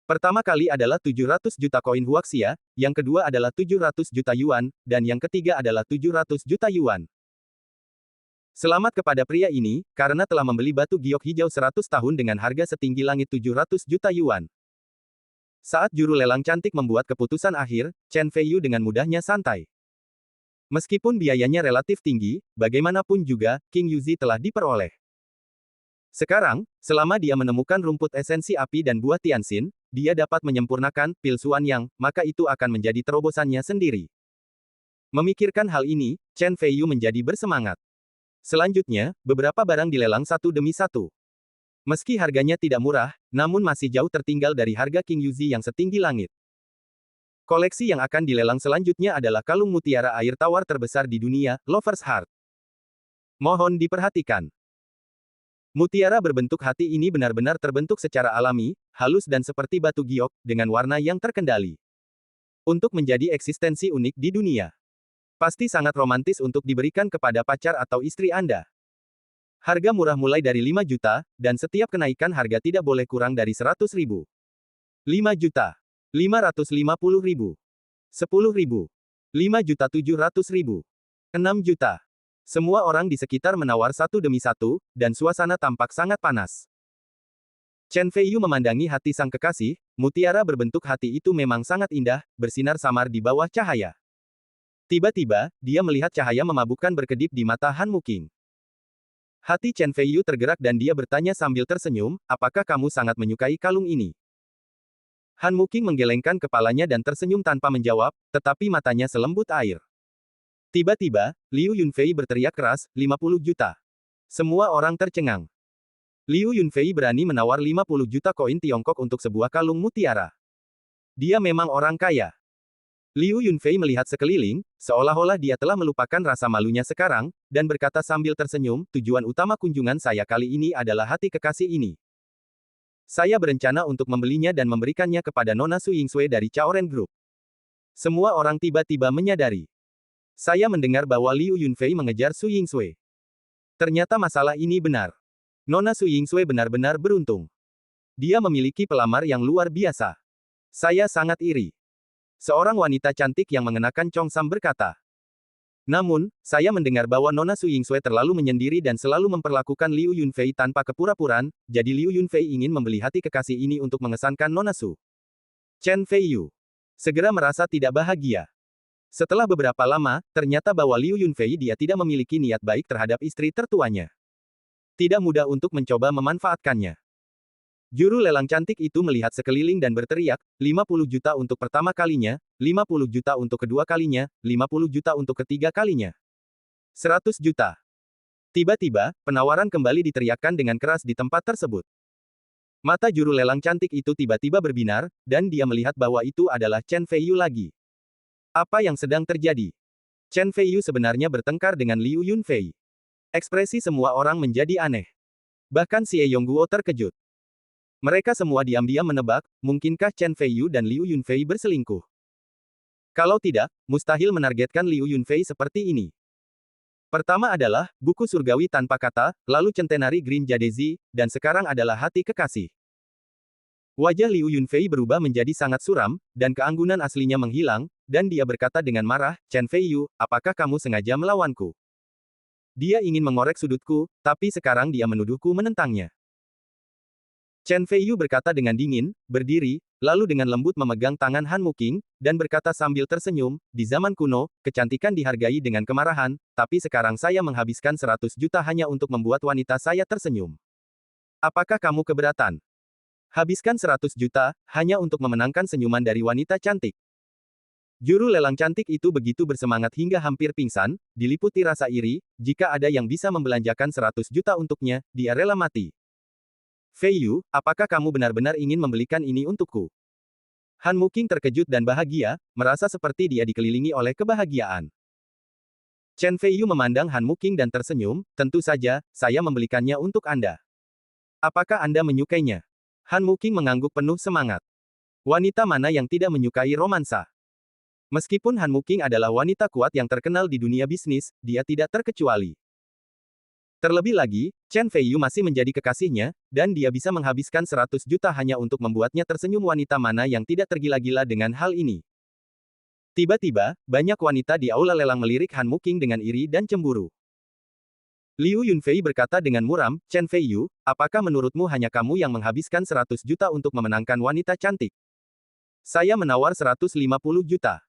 Pertama kali adalah 700 juta koin huaxia, yang kedua adalah 700 juta yuan, dan yang ketiga adalah 700 juta yuan. Selamat kepada pria ini, karena telah membeli batu giok hijau 100 tahun dengan harga setinggi langit 700 juta yuan. Saat juru lelang cantik membuat keputusan akhir, Chen Feiyu dengan mudahnya santai. Meskipun biayanya relatif tinggi, bagaimanapun juga, King Yuzi telah diperoleh. Sekarang, selama dia menemukan rumput esensi api dan buah Tianxin, dia dapat menyempurnakan pil Xuanyang, maka itu akan menjadi terobosannya sendiri. Memikirkan hal ini, Chen Feiyu menjadi bersemangat. Selanjutnya, beberapa barang dilelang satu demi satu. Meski harganya tidak murah, namun masih jauh tertinggal dari harga King Yuzi yang setinggi langit. Koleksi yang akan dilelang selanjutnya adalah kalung mutiara air tawar terbesar di dunia, Lover's Heart. Mohon diperhatikan. Mutiara berbentuk hati ini benar-benar terbentuk secara alami, halus dan seperti batu giok, dengan warna yang terkendali. Untuk menjadi eksistensi unik di dunia. Pasti sangat romantis untuk diberikan kepada pacar atau istri Anda. Harga murah mulai dari 5 juta, dan setiap kenaikan harga tidak boleh kurang dari 100 ribu. 5 juta. 550 ribu. 10 ribu. 5 juta 700 ribu. 6 juta. Semua orang di sekitar menawar satu demi satu, dan suasana tampak sangat panas. Chen Feiyu memandangi hati sang kekasih, mutiara berbentuk hati itu memang sangat indah, bersinar samar di bawah cahaya. Tiba-tiba, dia melihat cahaya memabukkan berkedip di mata Han Muking. Hati Chen Feiyu tergerak dan dia bertanya sambil tersenyum, apakah kamu sangat menyukai kalung ini? Han Muking menggelengkan kepalanya dan tersenyum tanpa menjawab, tetapi matanya selembut air. Tiba-tiba, Liu Yunfei berteriak keras, 50 juta. Semua orang tercengang. Liu Yunfei berani menawar 50 juta koin Tiongkok untuk sebuah kalung mutiara. Dia memang orang kaya. Liu Yunfei melihat sekeliling, seolah-olah dia telah melupakan rasa malunya sekarang, dan berkata sambil tersenyum, tujuan utama kunjungan saya kali ini adalah hati kekasih ini. Saya berencana untuk membelinya dan memberikannya kepada Nona Su Yingsui dari Chaoren Group. Semua orang tiba-tiba menyadari. Saya mendengar bahwa Liu Yunfei mengejar Su Yingsui. Ternyata masalah ini benar. Nona Su Yingsui benar-benar beruntung. Dia memiliki pelamar yang luar biasa. Saya sangat iri. Seorang wanita cantik yang mengenakan congsam berkata. Namun, saya mendengar bahwa Nona Su Yingsui terlalu menyendiri dan selalu memperlakukan Liu Yunfei tanpa kepura-puraan, jadi Liu Yunfei ingin membeli hati kekasih ini untuk mengesankan Nona Su. Chen Feiyu segera merasa tidak bahagia. Setelah beberapa lama, ternyata bahwa Liu Yunfei dia tidak memiliki niat baik terhadap istri tertuanya. Tidak mudah untuk mencoba memanfaatkannya. Juru lelang cantik itu melihat sekeliling dan berteriak, 50 juta untuk pertama kalinya, 50 juta untuk kedua kalinya, 50 juta untuk ketiga kalinya. 100 juta. Tiba-tiba, penawaran kembali diteriakkan dengan keras di tempat tersebut. Mata juru lelang cantik itu tiba-tiba berbinar, dan dia melihat bahwa itu adalah Chen Feiyu lagi. Apa yang sedang terjadi? Chen Feiyu sebenarnya bertengkar dengan Liu Yunfei. Ekspresi semua orang menjadi aneh. Bahkan Xie Yongguo terkejut. Mereka semua diam-diam menebak, mungkinkah Chen Feiyu dan Liu Yunfei berselingkuh? Kalau tidak, mustahil menargetkan Liu Yunfei seperti ini. Pertama adalah, buku surgawi tanpa kata, lalu Centenary Green Jadezi, dan sekarang adalah hati kekasih. Wajah Liu Yunfei berubah menjadi sangat suram, dan keanggunan aslinya menghilang, dan dia berkata dengan marah, Chen Feiyu, apakah kamu sengaja melawanku? Dia ingin mengorek sudutku, tapi sekarang dia menuduhku menentangnya. Chen Feiyu berkata dengan dingin, berdiri, lalu dengan lembut memegang tangan Han Muking, dan berkata sambil tersenyum, di zaman kuno, kecantikan dihargai dengan kemarahan, tapi sekarang saya menghabiskan 100 juta hanya untuk membuat wanita saya tersenyum. Apakah kamu keberatan? Habiskan 100 juta, hanya untuk memenangkan senyuman dari wanita cantik. Juru lelang cantik itu begitu bersemangat hingga hampir pingsan, diliputi rasa iri, jika ada yang bisa membelanjakan 100 juta untuknya, dia rela mati. Feiyu, apakah kamu benar-benar ingin membelikan ini untukku? Han Muking terkejut dan bahagia, merasa seperti dia dikelilingi oleh kebahagiaan. Chen Feiyu memandang Han Muking dan tersenyum, tentu saja, saya membelikannya untuk Anda. Apakah Anda menyukainya? Han Muking mengangguk penuh semangat. Wanita mana yang tidak menyukai romansa? Meskipun Han Muking adalah wanita kuat yang terkenal di dunia bisnis, dia tidak terkecuali. Terlebih lagi, Chen Feiyu masih menjadi kekasihnya, dan dia bisa menghabiskan 100 juta hanya untuk membuatnya tersenyum. Wanita mana yang tidak tergila-gila dengan hal ini? Tiba-tiba, banyak wanita di aula lelang melirik Han Muking dengan iri dan cemburu. Liu Yunfei berkata dengan muram, Chen Feiyu, apakah menurutmu hanya kamu yang menghabiskan 100 juta untuk memenangkan wanita cantik? Saya menawar 150 juta.